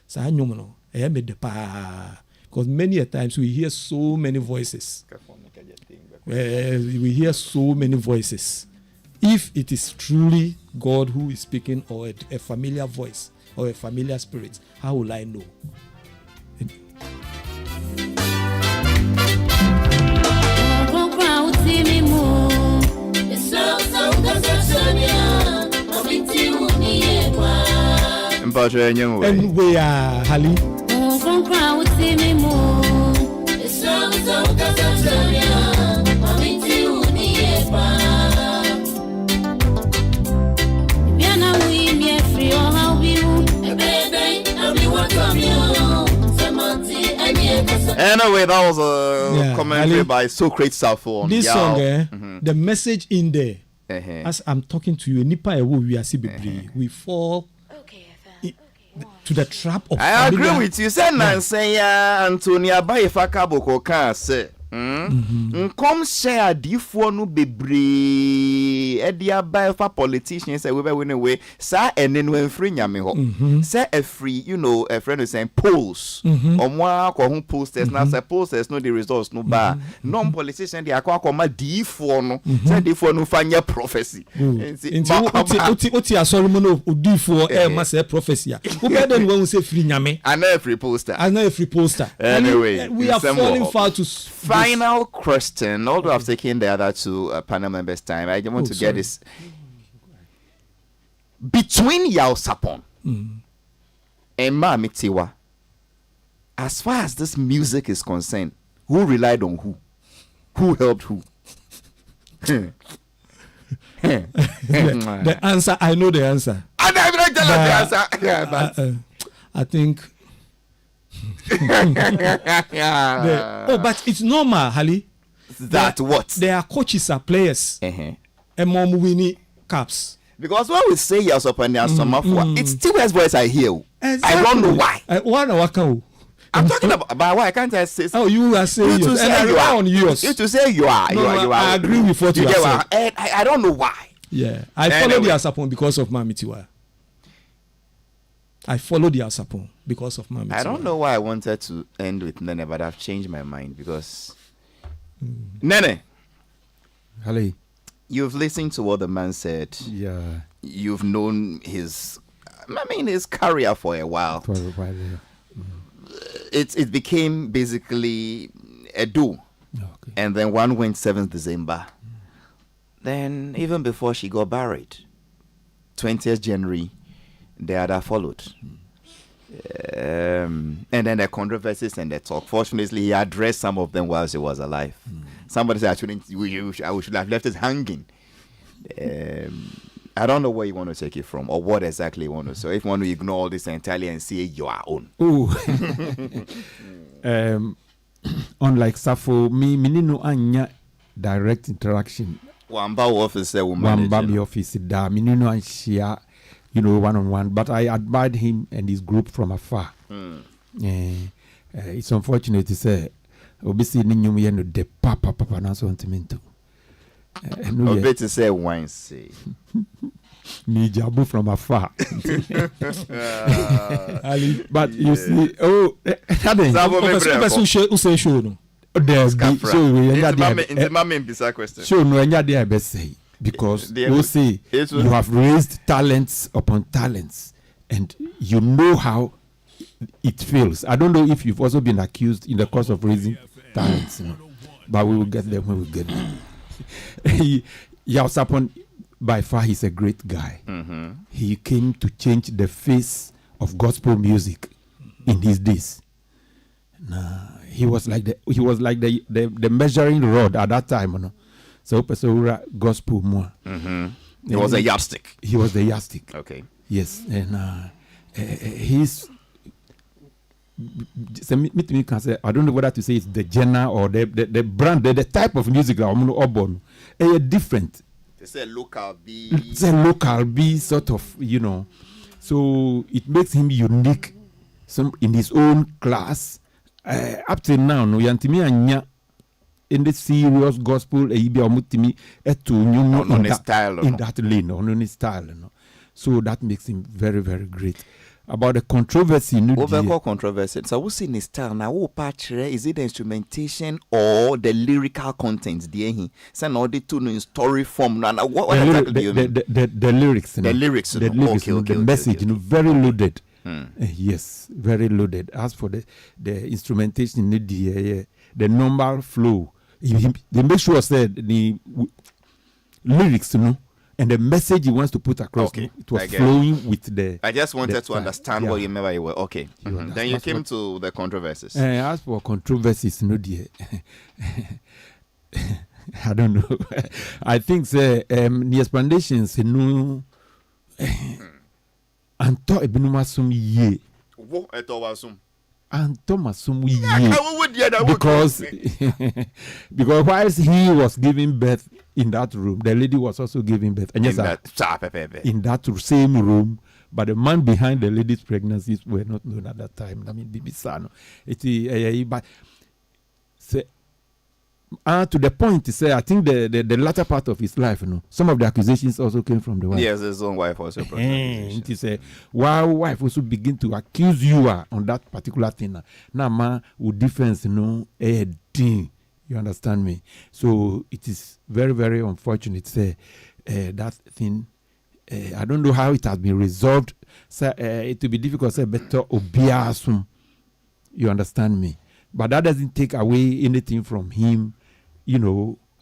Sa nyum no. Me de pa. Because many a times we hear so many voices. We hear so many voices. If it is truly God who is speaking or a familiar voice or a familiar spirit, how will I know? And we are Hali. Anyway, that was a commentary by Socrates Sappho. This song, the message in there, as I'm talking to you, we fall to the trap of. I agree with you. Say Nancy Antonia Baifaka Boko can say. Come share difo no bebre edia buy for politicians say we be win away sa ene no free nyame ho say a free a friend is saying polls omwa ko hu posters na say posters no the results no ba non politician dey akwa difo no say difo no fanya prophecy oti asori mo no difo ma say prophecy who be den won say free nyame and every poster anyway we are falling far to final question. Although I've taken the other 2 panel members' time, I want to get this. Between Yao Sapon and Mamitiwa, as far as this music is concerned, who relied on who? Who helped who? The answer, I know the answer. And I'm not telling the answer. Yeah, but I think. But it's normal, Hali. That what? Their coaches are players. And mom winning caps. Because when we say yes upon their summer it's still his voice I hear. Exactly. I don't know why. I'm talking about why can't I say so? Oh, you are saying you and I rely on yours. You to say you are. I agree with what you are saying. I don't know why. Yeah. I follow the Asapon because of Mamitiwa. I followed the Asapon because of Mamitiwa. I don't know why I wanted to end with Nene, but I've changed my mind because Nene, Hello. You've listened to what the man said. Yeah. You've known his career for a while. For a while, yeah. It became basically a do. Okay. And then one went 7th December. Then even before she got married, 20th January, the other followed. And then the controversies and the talk. Fortunately, he addressed some of them while she was alive. Somebody said, I should have left it hanging. I don't know where you want to take it from or what exactly you want to say. If you want to ignore all this entirely and say your own. Unlike Sappho, me no anya direct interaction. Wamba office Wamba office da me no anshia, one-on-one. But I admired him and his group from afar. It's unfortunate to say, obviously ninyum ye no de papa na so ntimento. No bet to say wine say. Me jabu from afar. But you see, Show no enya dey best say. because you say you have raised talents upon talents, and you know how it feels. I don't know if you've also been accused in the course of raising talents, but we will get them when we get them. Yaw Sapon, by far, he's a great guy. Mm-hmm. He came to change the face of gospel music in his days. He was like the measuring rod at that time, So gospel more. Mm-hmm. He was a yardstick. He was the yardstick. Okay. Yes, and he's. I don't know whether to say it's the genre or the brand, the type of music that I'm born. Different. It's a local B. It's a local B sort of, So it makes him unique, in his own class. Up till now, no yantimi anya in the serious gospel in that lane, on his style, So that makes him very, very great. About the controversy, controversy. So what's in his style now? Is it the instrumentation or the lyrical content? Send all the two in story form. What exactly do you mean? The lyrics. The lyrics. The message. Very loaded. Yes, very loaded. As for the instrumentation, the normal flow, they make sure said the lyrics, and the message he wants to put across, it was flowing with the. I just wanted to understand what you meant by it. Okay. Mm-hmm. Then you came to the controversies. As for controversies, I don't know. I think the explanations, Anto ebinumasum ye. Wo eto wasum. Anto masum ye. Because whilst he was giving birth in that room, the lady was also giving birth. And in that same room, but the man behind the lady's pregnancies were not known at that time. I mean, Bibisano. But to the point, I think the latter part of his life, some of the accusations also came from the wife. Yes, his own wife also. It is why wife also begin to accuse you on that particular thing. Now, man, with difference, thing. You understand me? So it is very, very unfortunate. That thing. I don't know how it has been resolved. It will be difficult to say better obiasum. You understand me? But that doesn't take away anything from him,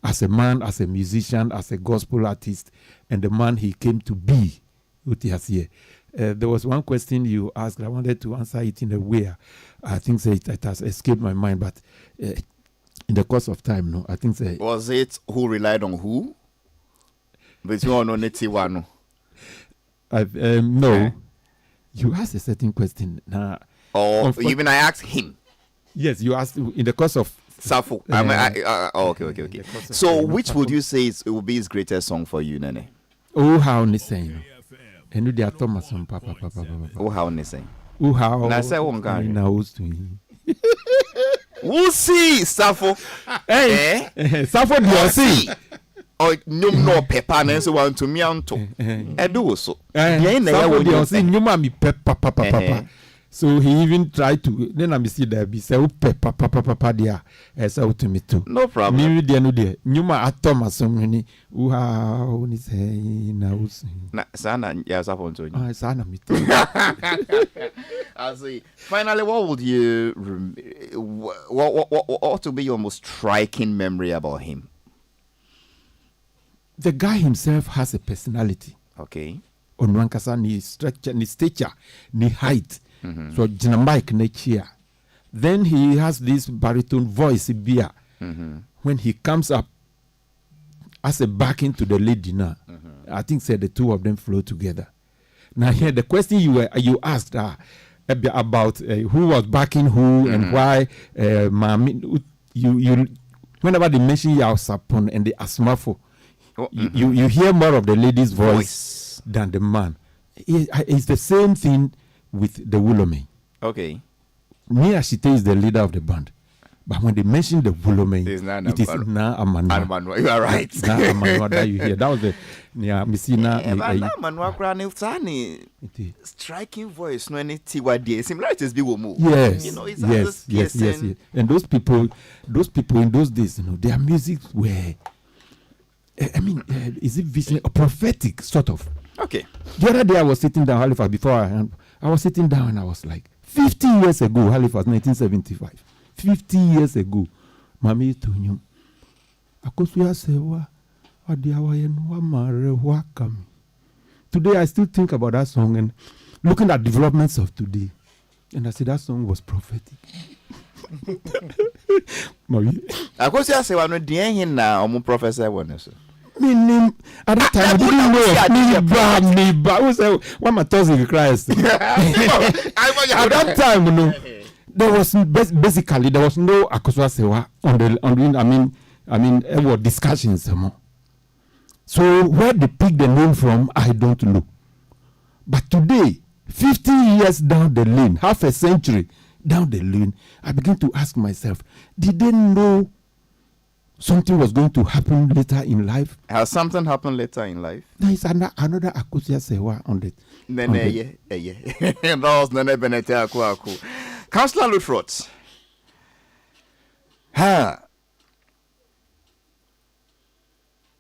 as a man, as a musician, as a gospel artist, and the man he came to be. There was one question you asked. I wanted to answer it in a way. I think it has escaped my mind, but in the course of time, no, I think was it who relied on who? But you on it, no. No. You asked a certain question. Even I asked him. Yes, you asked in the course of Safo. Okay. So, which would you say will be his greatest song for you, Nene? Oh, how Nissan. And you are Thomas, Papa. Oh, how Nissan. Oh, how. I say, one guy. We'll see, Safo. Hey, Safo, do you see? Oh, no, pepper, and so on to me, Anto. I do so. Safo, do you see? You mammy, pepper. So he even tried to. Then I see there be say papa there. As out to me too. No problem. Me no there. Nyuma Thomas so many. Wow, ni say na us. Na sana ya Safo nso. Ah, sana me too. I see. Finally, what would you? What would be your most striking memory about him? The guy himself has a personality. Okay. On one kasa ni structure, ni stature, ni height. Mm-hmm. So Jinamike Nechia. Then he has this baritone voice beer. Mm-hmm. When he comes up as a backing to the lady now, I think the two of them flow together. Now here the question you asked about who was backing who and why you whenever they mention Yaw Sapon and the Asmafo, you hear more of the lady's voice than the man. It's the same thing with the Wulome. Okay. Mia Shite is the leader of the band. But when they mention the Wulome, it is Na Amanwa. You are right. Na Amanwa that you hear. That was the Missina. Amanwa striking voice. No any Tiwadi. Similarities be move. Yes. Yes. And those people in those days, their music were I mean, is it vision or prophetic sort of? Okay. The other day I was sitting down Halifax before I was sitting down and I was like, 50 years ago, Halifax, 1975. 50 years ago, Mami Tunyum. Akosuya sewa adiawa yenwa mare wakami. Today I still think about that song and looking at developments of today, and I said that song was prophetic. Akosuya sewa no diye na omu professor won so. Meaning at that time I didn't know who said what my toxic Christ. At that time, you know, there was basically there was no Akosuya sewa on the I mean there were discussions more. So where they picked the name from, I don't know. But today, 50 years down the lane, half a century down the lane, I begin to ask myself, did they know something was going to happen later in life? Has something happened later in life? There is another Akosuya sewa on it. Nene, that was Nene Benete Aku. Councillor Luthrot.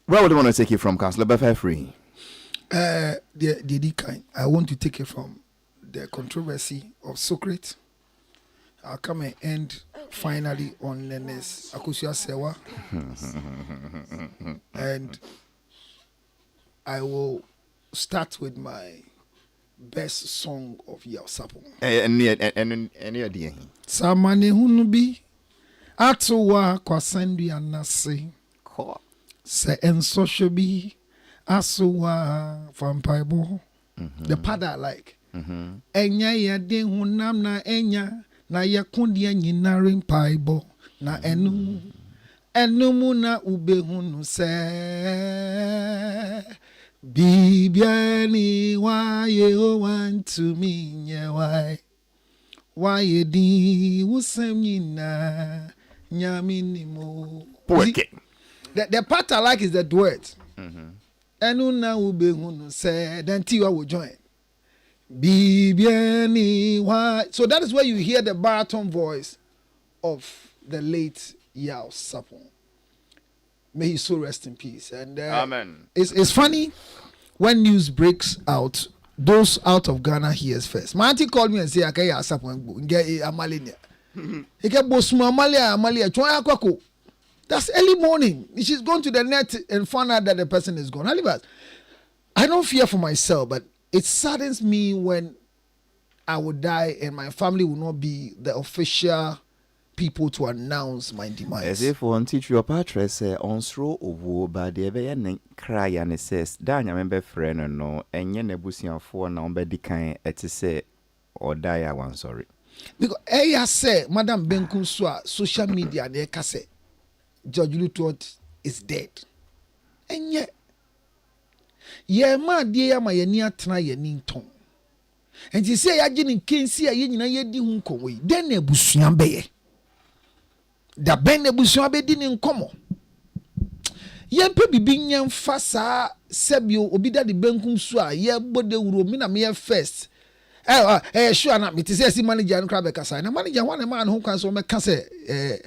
Where would you want to take it from, Councillor? Befa free. The kind. I want to take it from the controversy of Socrates. I'll come and end finally on Nene's Akosuya sewa. And I will start with my best song of Yao Sapon. Any idea? Samane hunubi atuwa kwa sendi anase. Se ensosho bi asuwa vampaibo. The part that I like. Enya ya de hunam na enya na ya kundi ya nyinari mpaibo na enumu na ube hunu se bibiani waye o want to me nye waye di wusem nyina nyami nimo. The part I like is the duet. Enu na ube hunu se then Tiwa will join. Bibiani wa. So that is where you hear the baritone voice of the late Yao Sapon. May his soul rest in peace. And Amen. It's funny when news breaks out. Those out of Ghana hears first. My auntie called me and said, "Okay, Yao Sapon, get Amalinia. He get Bosuma Amalia. Chwa kwako." That's early morning. She's going to the net and found out that the person is gone. I don't fear for myself, but it saddens me when I would die and my family will not be the official people to announce my demise. As if one teach your patress on straw of war, but the ever cry and says, Danya member friend no, and yen a busian for number decay at say or die. I want sorry. Because I say, Madam Benkunswa, social media, they can say, George Lutwot is dead. And yet, ma dear my near try a ninton. And she say, I didn't can see a yin ye hunko way. Then a busian bay. The ben a busian bay didn't come. Yen pe being young fasa sebio obida the benkum swa ye bode uromina me first. Sure not me to say manager and crab a sign. A manager one man who can so make say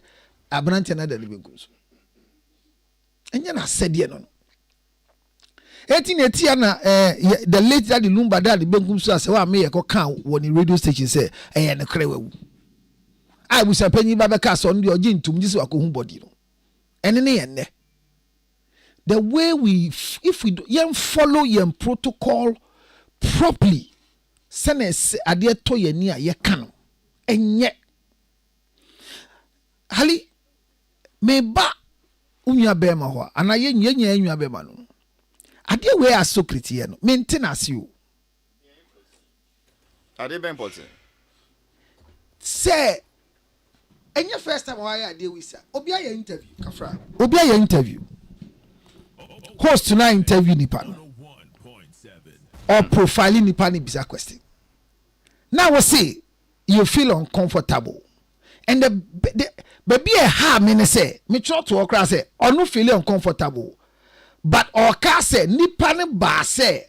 Abrante na the living goods. And then I said, you know, 1880 na the late daddy Lumba daddy Benkum so say wa me ko kan won the radio station say na krewe. I was a penny babeka so ndi oje ntum ji se akohu body no. Ene ne yen the way if we yen follow yen protocol properly sene ade to yen ni a ye kan no enye hali me ba unya be ma ho ana ye nya anwa be ma no ade we are Socrates here no maintenance you ade be important say enye first time why ade we say obi aye interview kafra obi aye interview host na interview nipa no or profiling nipa ni bisa question now we say you feel uncomfortable and the baby ha me say me try to okra say or no feel uncomfortable but oka say nipa ne ba say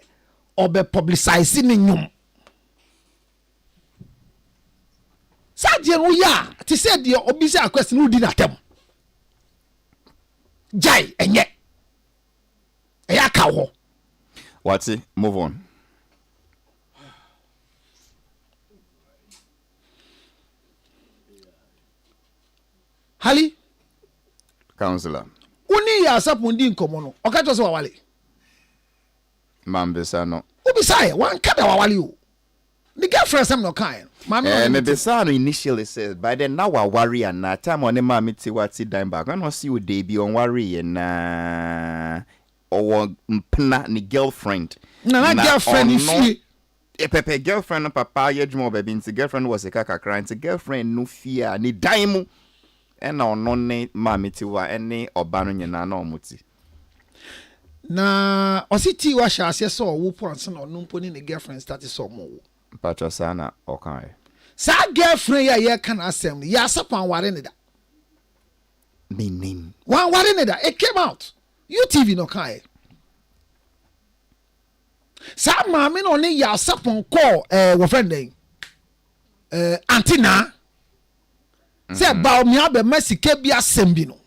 or be publicize ni nyum sadie no ya ti say the obi say question no di na tem jai enye Eyaka ho. What's it? Move on. Hali. Counselor. Uni ya sapundi nkomo no. Okacho se wawale. Mambesa no. Ubisa wan kada wawale o. The girlfriend sam no kan. Me besa no initially says by then now I worry and na time on ma me ti wati dime back. When I see you dey be on worry na or mpna ni girlfriend. Na girlfriend if Pepe girlfriend no papa ye dwuma baby nti girlfriend was a kakra nti girlfriend no fear ni dime and no ne ma me ti wa ene oba no nyina na omuti. Na ositi wa sha ase so wo ponse na no mpo ni ne girlfriend start so mo. Pacho sana okay. Sa girlfriend ya ye kan asem ya sapan ware ne da. Meaning. Wan ware ne da. It came out. UTV no kan. Sa maame no ne ya sapan call wo friend den. Antina. Say ba mi abe masike bi asem bi no.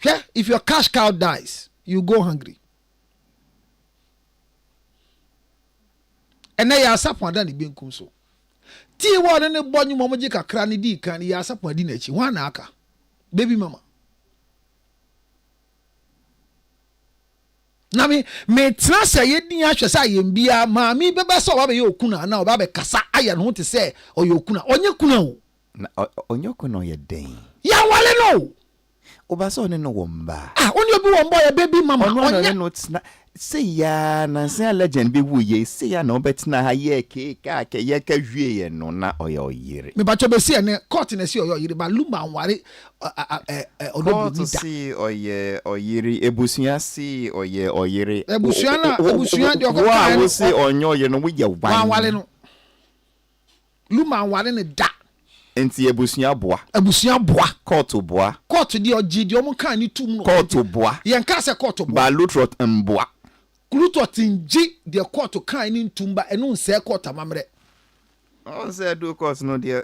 Okay? If your cash cow dies, you go hungry. And ya sapan da ni benkum so. Ti wo ne bonyu momoji kakra ne di kan ya sapan di na chi. Wan na aka. Baby mama. Na me trasa ye din ahwe sa ye mbia ma mi bebe so ba be ye okuna na ba be kasa aya no te se o ye okuna onye kuna o Na onye kuna ye den. ya wale no Oba so ne no womba. onye obi womba ye baby mama onye no tina say ya na say legend be wuye say ya na obetina ha ye ke ka ye ka hwie ye no na oyire. me ba cho be see ne court na see oyire ba luma nware odo bi see oyire ebusuya see oyire. ebusuya de okaka wa wo see onyo ye no wo ye wan wale no luma nware ne da enti ebusuya boa court boa di oji di omo kan ni tum no court boa yen ka se court boa ba lutrot mboa lutrot nji de court kan ni tum ba enu nse court amamre on say do court no there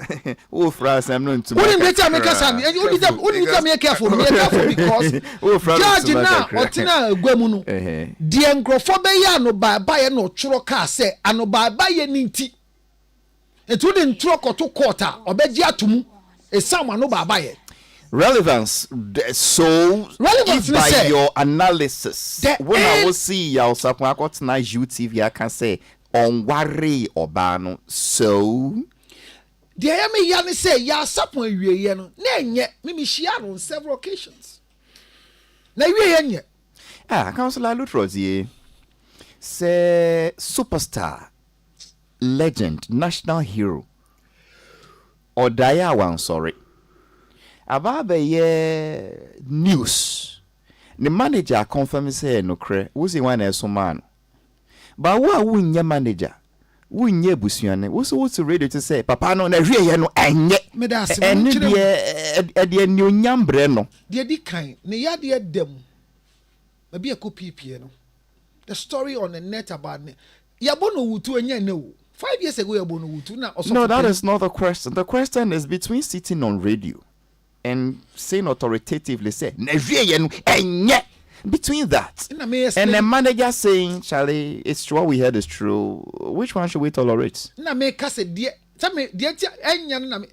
o france am no ntum woni beta me kasa me woni beta me careful because judge na otina agwamu no de nkrofo be ya no ba ye no tworo ka se ano ba ye ni nti etu de ntro koto court a obeji atumu esam no ba ye relevance so if by your analysis when I will see ya osapon akot na UTV I can say on worry obano so the me ya ne say ya sapon awie no na enye me share on several occasions na awie enye councilor Lutrozie say superstar legend national hero Odaya wan sorry about ye news the manager confirm say no kre wo say wan eso man ba wo a wunye manager wunye busuane wo so to radio to say papa no na hwie ye no enye ene de ni onyambre no de di kan ne ya de dem ma bi ekopipie no the story on the net about ne ya bono wutu enye ne wo 5 years ago ya bono wutu na no that is not the question. The question is between sitting on radio and saying authoritatively say na hwie ye no enye between that and the manager saying Charlie it's true what we heard is true which one should we tolerate na me ka se de say me de ti enya no na me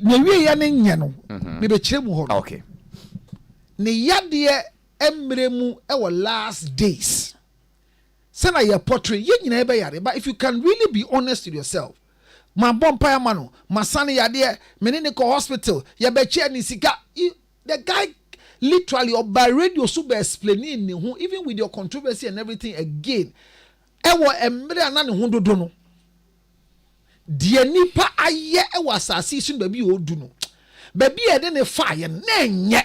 na wie ya ne nya no me be kire mu ho okay ne ya de emre mu e wo last days say na your portrait ye nyina e be yare but if you can really be honest with yourself ma bompa ya ma no ma sane ya de me ne ko hospital ya be chia ni sika the guy literally or by radio super explaining ne ho even with your controversy and everything again ewo emre ana ne ho dodo no de nipa aye ewo asase sun ba bi odu no ba bi e de ne fa ye na enye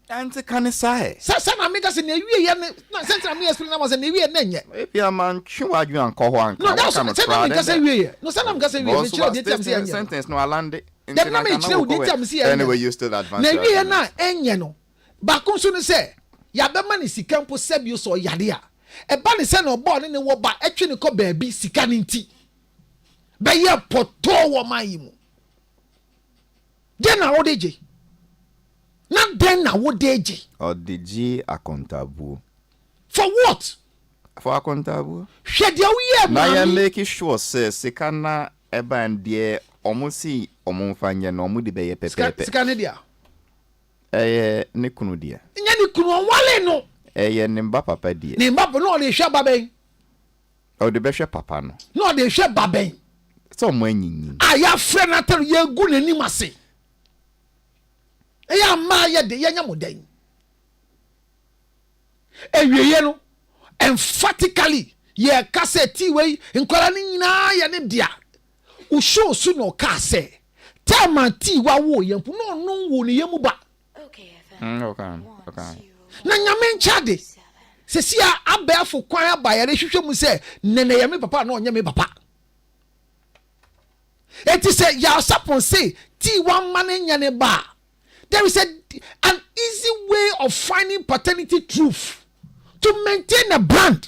anti kanisai sa na me say na wie ye na sentra me explain na was na wie na enye if you man twu adu anko ho anka no that's what me say wie no say na me say wie me chiro de time say sentence no alande dem na me chiro de time say anyway you still advance na wie na enye no ba ko so ne say ya be ma ne sika mpo sabio so yade a e ba ne say no bo ne wo ba etwe ne ko ba bi sika ne nti be ye poto wo mai mu de na wo deje o deji akontabu For what? For accountable. Hwɛ deɛ woyɛ Now you maame. make sure say sikana eba ndie omusi omumfanye no omudi beye pepepe. Sika ne dia. Ne kunu dia. Nya ne kunu onwale no. Ne mba papa dia. Ne mba no de hwɛ baben. O de behwe papa no. No de hwɛ baben. So mo anyinyi. Aya frɛ na tell ye gu n'anim ase. Eya ma ye de ye nya modan. Ewieye no emphatically ye ka say ti we nkwara ni nyina ye ne dia. O show su no ka say tell man ti wa wo ye mpu no no wo ne yemu ba. Okay. Na nyame nchade. Sesia abɛɛfo kwan abayare hwehwɛ mu sɛ nene ye me papa na onye me papa. Eti sɛ ya sapon say ti one man nyane ba. There is an easy way of finding paternity truth to maintain a brand.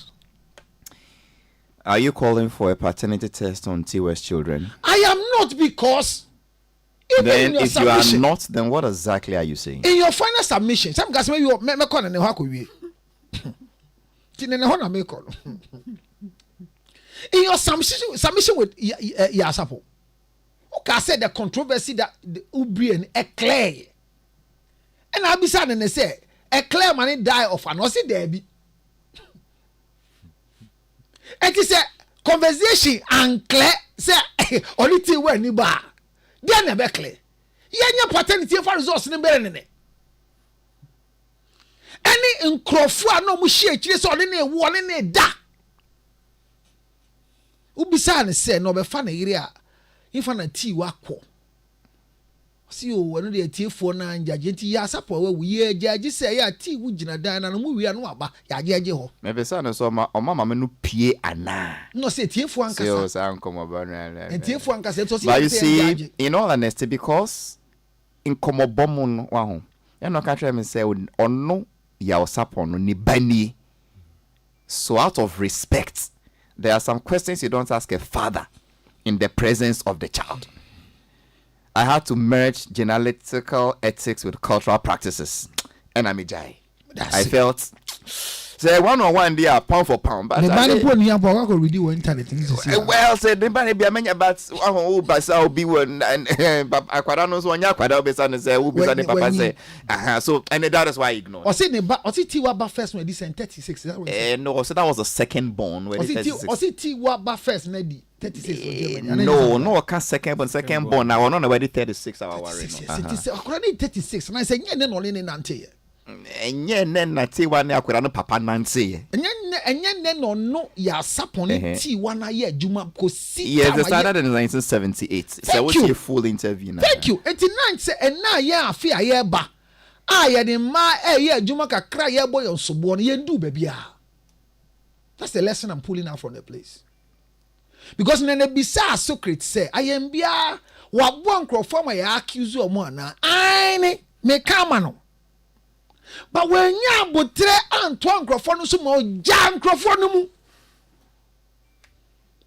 Are you calling for a paternity test on Tiwa's children? I am not, because even Then in your if you are submission, not, then what exactly are you saying? in your final submission, some guys maybe me call and hako we. In your submission with Yasapo, okay, I said the controversy that the Ubri and Eclair. And I'll be sad and they say, Eclair money die of an osi debi. And he said, conversation and clear say only thing where ni ba. They are never clear. Your paternity for results in the any in Crawford no mushi chile or any one in a da. Ubisa say no be fan area. If an tea wako. See you when they tea for nine judge ya support we judge say ya tea wujina dan and movie and waba ya judge ho. Maybe son so ma o mama no pie ana. No say tea for anka. So say come about and tea for anka say to see. But you see, in all honesty, because in komobomun wa ho. You no can try me say ono ya osapon ni bani. So out of respect, there are some questions you don't ask a father in the presence of the child. I had to merge genealogical ethics with cultural practices. And I felt say one day pound for pound. But well, said the banner be a many but oh, but I'll be one and Aquadanos one Yaquada be son say, who be son papa say. So and that is why I ignore. Or say Tiwa first when this and 36. No, so that was the second born. Or say Tiwa first, maybe 36. No, I can't second born. Now, I'm not already 36 hour worry. 36, and I say, yeah, no, only in Nancy. And yet, then I tell one Aquadano Papa Nancy. And then no, ya sapon T1 year, Juma, because yes, they started in 1978. So, what's your full interview now? Thank you. 89 say, and now, yeah, fear, yeah, ba. I had in my year, Juma, cry, yeah, boy, on so born, yeah, do, baby. That's the lesson I'm pulling out from the place. Because nene bisa Socrates say, I am bia wa bon crofo ma ya accuse o mo na ai me kama no. But when ya botre Antoine crofo no so mo jam crofo no mu.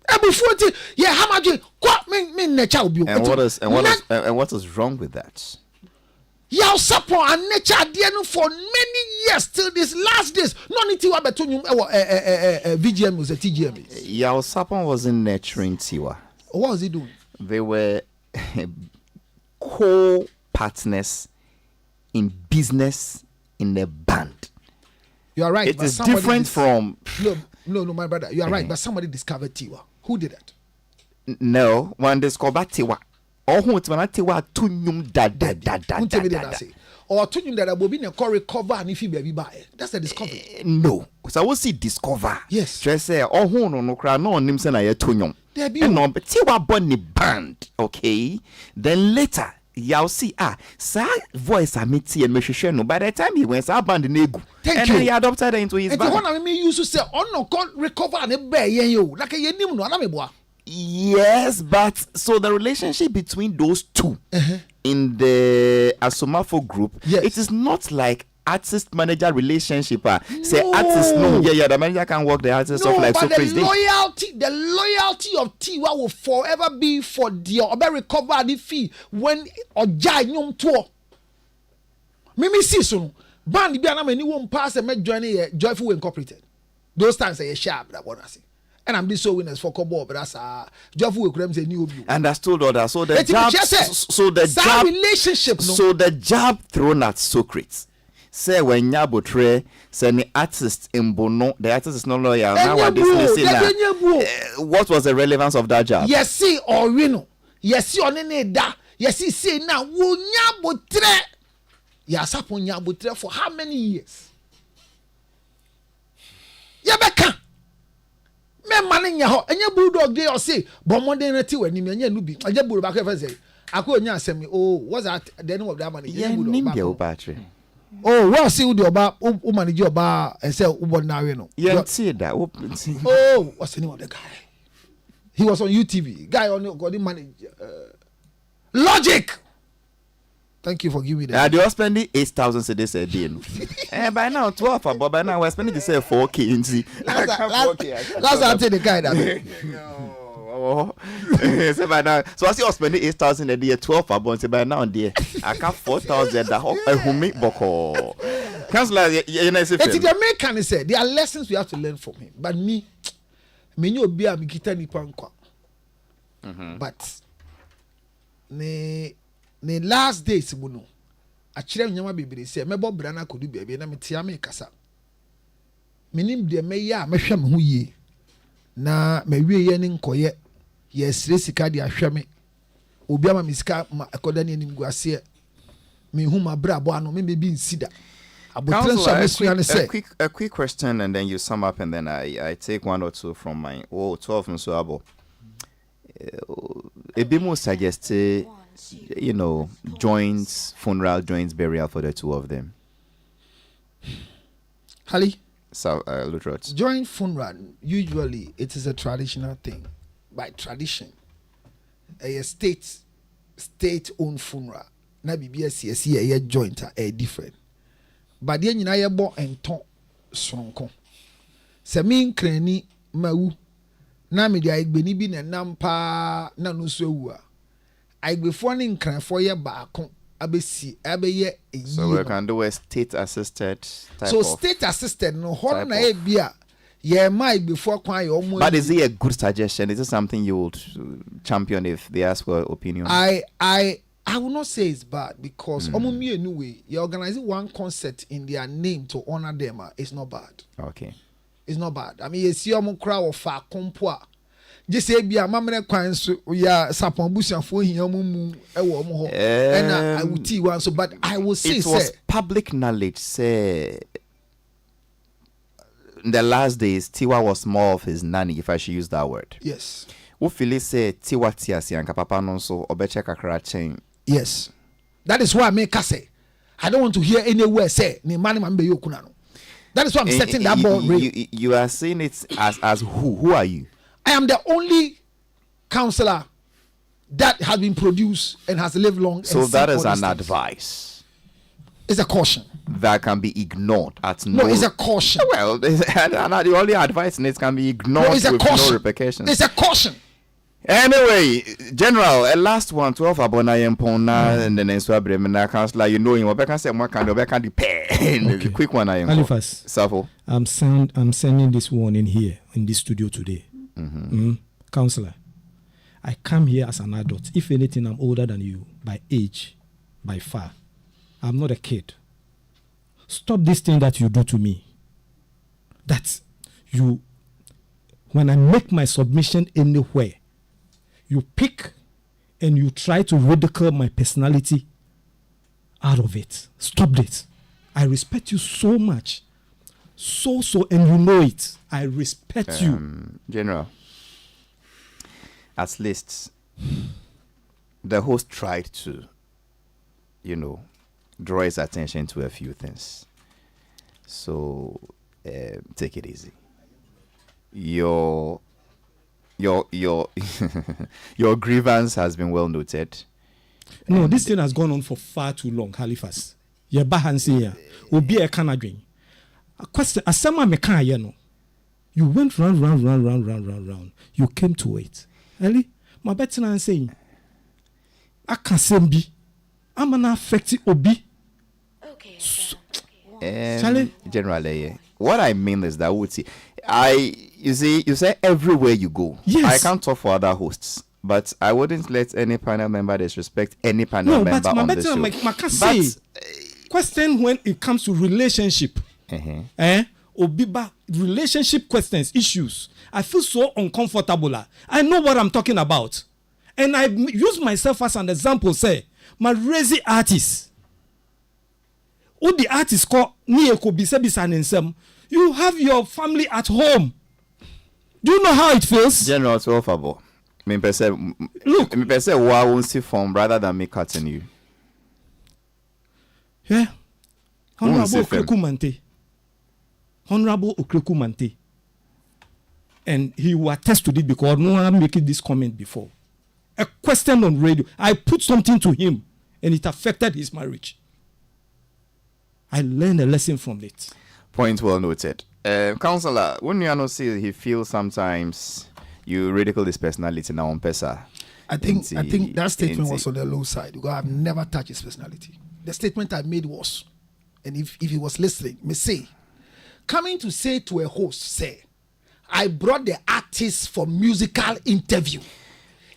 E be 40 yeah how much kwa me nature obi. And what is wrong with that? Yaw support and nature there no for many years till this last days. No need to have between VGM was a TGM. Yaw support wasn't nurturing Tiwa. What was he doing? They were co-partners in business in a band. You are right. It is different from no, my brother. You are right, but somebody discovered Tiwa. Who did that? No, one discovered Tiwa. Oh, what's when I tell you to nyum da. Or to nyum that I will be in a recover and if you baby buy. That's the discovery. No, so I will see discover. Yes. Just say oh no cry no nims na ye to nyum. And no, but Tiwa bunny band, okay. Then later you'll see sir voice I meet and make sure no. By the time he went, our band in Egu. Thank you. And he adopted her into his band. And the one I mean used to say oh no can't recover and bear you like a yenim no na me boa. Yes, but so the relationship between those two in the Asomafo group, it is not like artist-manager relationship. Say artist, the manager can work the artist off like but so the loyalty of Tiwa will forever be for the Obe recover the fee when Oja nyom tour. Mimi see so band be na many won pass and make journey Joyful Incorporated. Those times I sharp that what I say. And I'm so winners for Kobo, but that's Jofu Ukrem say new view. Understood all that. So the jab, relationship. So the jab thrown at Socrates. Say when Nyabotre, say the artist in Bono, the artist is no lawyer. What was the relevance of that jab? Yes, see or wino. Yes, see on any da. Yes, see say now wo Nyabotre. Yes, upon Nyabotre for how many years? Yabeka. Me mane nya ho enye bulldog dey or say but modern reti wani me nya nubi aje bulldog back ever say akọ nya asem oh what's that the name of that man yeah bulldog battery oh what see the oba o manage oba and say ubo na we no yeah see that oh what's the name of the guy he was on UTV guy on the manage Logic. Thank you for giving me that. They are spending 8,000 cedis a day. By now 12, but by now we're spending the same 4K. That's how I take the guy that. So by now, so as you're spending 8,000 a day, 12 for say by now, dear, I can't 4,000. Who make boko? Councillor, the American said there are lessons we have to learn from him. But me no be a mikita ni pankwa. But ne last days mu no akire nyama bebere se mebo bra na kodu bebe na metia me kasa menim de meya a mehwe me ho yie na mewie ye ne nkoye ye sire sika de ahwe me obi ama misika akoda ne nim guase me hu ma bra bo ano me be bi nsida a quick question and then you sum up and then I take one or two from my 12 and so abo a bit more suggest joints, funeral, joints, burial for the two of them. Hali? So, Lutrot. Joint funeral, usually it is a traditional thing. By tradition, a state-owned funeral. Na BBS, a joint are different. But then you know, born and ton sonko. Semin kreni mau. Na me dia igbeni bi na nampa na no so wu I before nin kran for ye baako abesi abeye eyi. So we can do a state assisted type so of state assisted no ho na e bia ye mai before kwan ye omo. But is it a good suggestion? Is it something you would champion if they ask for opinion? I will not say it's bad because omo me anyway you organize one concert in their name to honor them it's not bad. Okay. It's not bad. I mean, you see, I'm crowd of far compoa. Just say, be a mamma coins, we are sapon bush and for him, and I will tell you one. So, but I will say, it was public knowledge. Say, in the last days, Tiwa was more of his nanny, if I should use that word. Yes. Who feel say Tiwa Tiasi and Papa Nonso Obeche Kakra chain? Yes. That is why I make us say, I don't want to hear anywhere say, ni mani mambe yokunano. That is why I'm setting that ball. You are saying it as who? Who are you? I am the only counselor that has been produced and has lived long. So that is an advice. It's a caution. That can be ignored at no. It's a caution. Well, the only advice and it can be ignored with no repercussions. It's a caution. Anyway, General, last one, 12 abona yempona and then Swabrimina counselor, you know him, or can say more kind of the quick one I am. HALIFAX. Savo. I'm sending this one in here in this studio today. Counselor, I come here as an adult. If anything, I'm older than you by age, by far. I'm not a kid. Stop this thing that you do to me. That you, when I make my submission anywhere, you pick and you try to ridicule my personality out of it. Stop it. I respect you so much. So, and you know it. I respect you. General, at least the host tried to, draw his attention to a few things. So, take it easy. Your grievance has been well noted. No, this thing has gone on for far too long, HALIFAX. Your bahansi here will be a canadrin. A question, as someone me can no. You went round. You came to it. Eli, my better than saying, I can't say be. I'm an affected obi. Okay. Generally, what I mean is that you say everywhere you go. Yes. I can't talk for other hosts, but I wouldn't let any panel member disrespect any panel member on the show. But question when it comes to relationship, Obiba, relationship questions, issues, I feel so uncomfortable. I know what I'm talking about, and I use myself as an example. Say, my crazy artist. What the artist called you have your family at home. Do you know how it feels? General 12 abo. Look, me say why won't see form rather than me cutting you. Yeah. Honorable Okreku Mante. And he will attest to this because no one making this comment before. A question on radio. I put something to him and it affected his marriage. I learned a lesson from it. Point well noted. Counselor, when you know see he feels sometimes you ridicule his personality now on Pesa. I think that statement was on the low side because I've never touched his personality. The statement I made was, and if he was listening, me say, coming to say to a host, say, I brought the artist for musical interview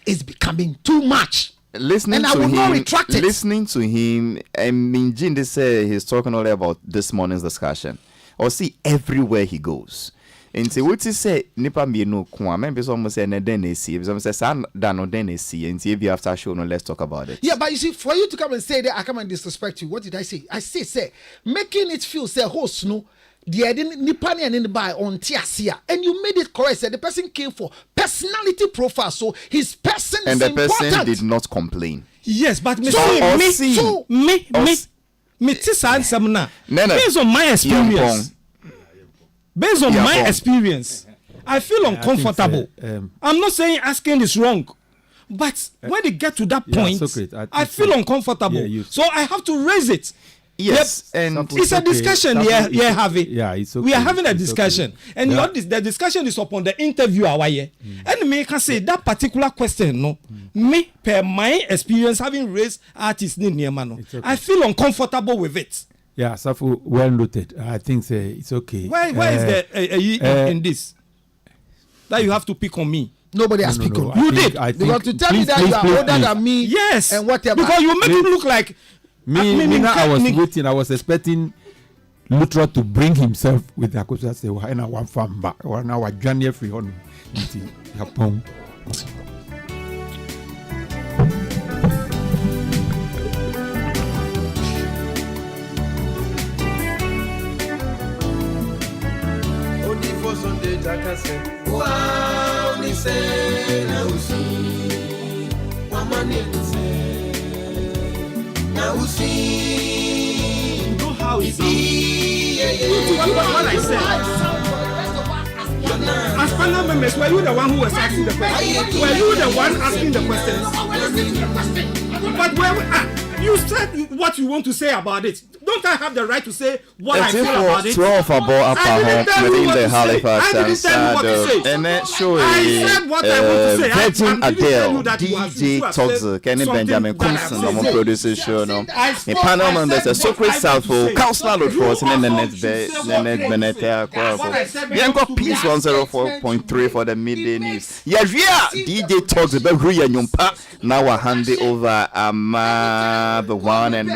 is becoming too much. Listening to him, and Minjin they say he's talking all about this morning's discussion. Or see everywhere he goes. And say what he say nipa me no kwa. Maybe someone say ne den see. Someone say san no den see. And see if you after show no, let's talk about it. Yeah, but you see, for you to come and say that I come and disrespect you, what did I say? I say making it feel say host no. The nipa and in the buy on Tiasia, and you made it correct. Said the person came for personality profile, so his person and is the important. person did not complain. Yes, but me, based on my experience. Based on my experience, I feel uncomfortable. I'm not saying asking is wrong, but when they get to that point, I feel uncomfortable. So I have to raise it. Yes, yep. And it's a discussion. Harvey. Yeah, it's okay. We are having a discussion, okay. And the discussion is upon the interview. And me can say that particular question. No, me per my experience having raised artists in Niemano, okay. I feel uncomfortable with it. Yeah, Safu, well noted. I think it's okay. Why is there in this that you have to pick on me? Nobody has picked on you. Did you want to tell me that you are older than me? Yes, and whatever. Because you make it look like. I was waiting. I was expecting Luther to bring himself with the question. Say, "Why na one farm back? Why na one journey free on into Japan?" Odi for Sunday Jakase. Wow, ni say na usi. Wamane usi. Now we see. You know how it sounds. What I said. As panel members, were you the one who was asking the question? Were you the one asking the questions? But you said what you want to say about it. Don't I have the right to say what I feel about it? 12 about within the Halifax ANSAH-ADDO. And that show Virgin Adele, DJ Toxic, Kenny Benjamin Compson, I'm a producer show. The panel members are Socrates Southful, Councillor Lutros, and then the Benetea. Bianco Peace 104.3 for the midday news. Yeah, DJ Toxic, the Ria Nyumpa. Now I hand it over the one and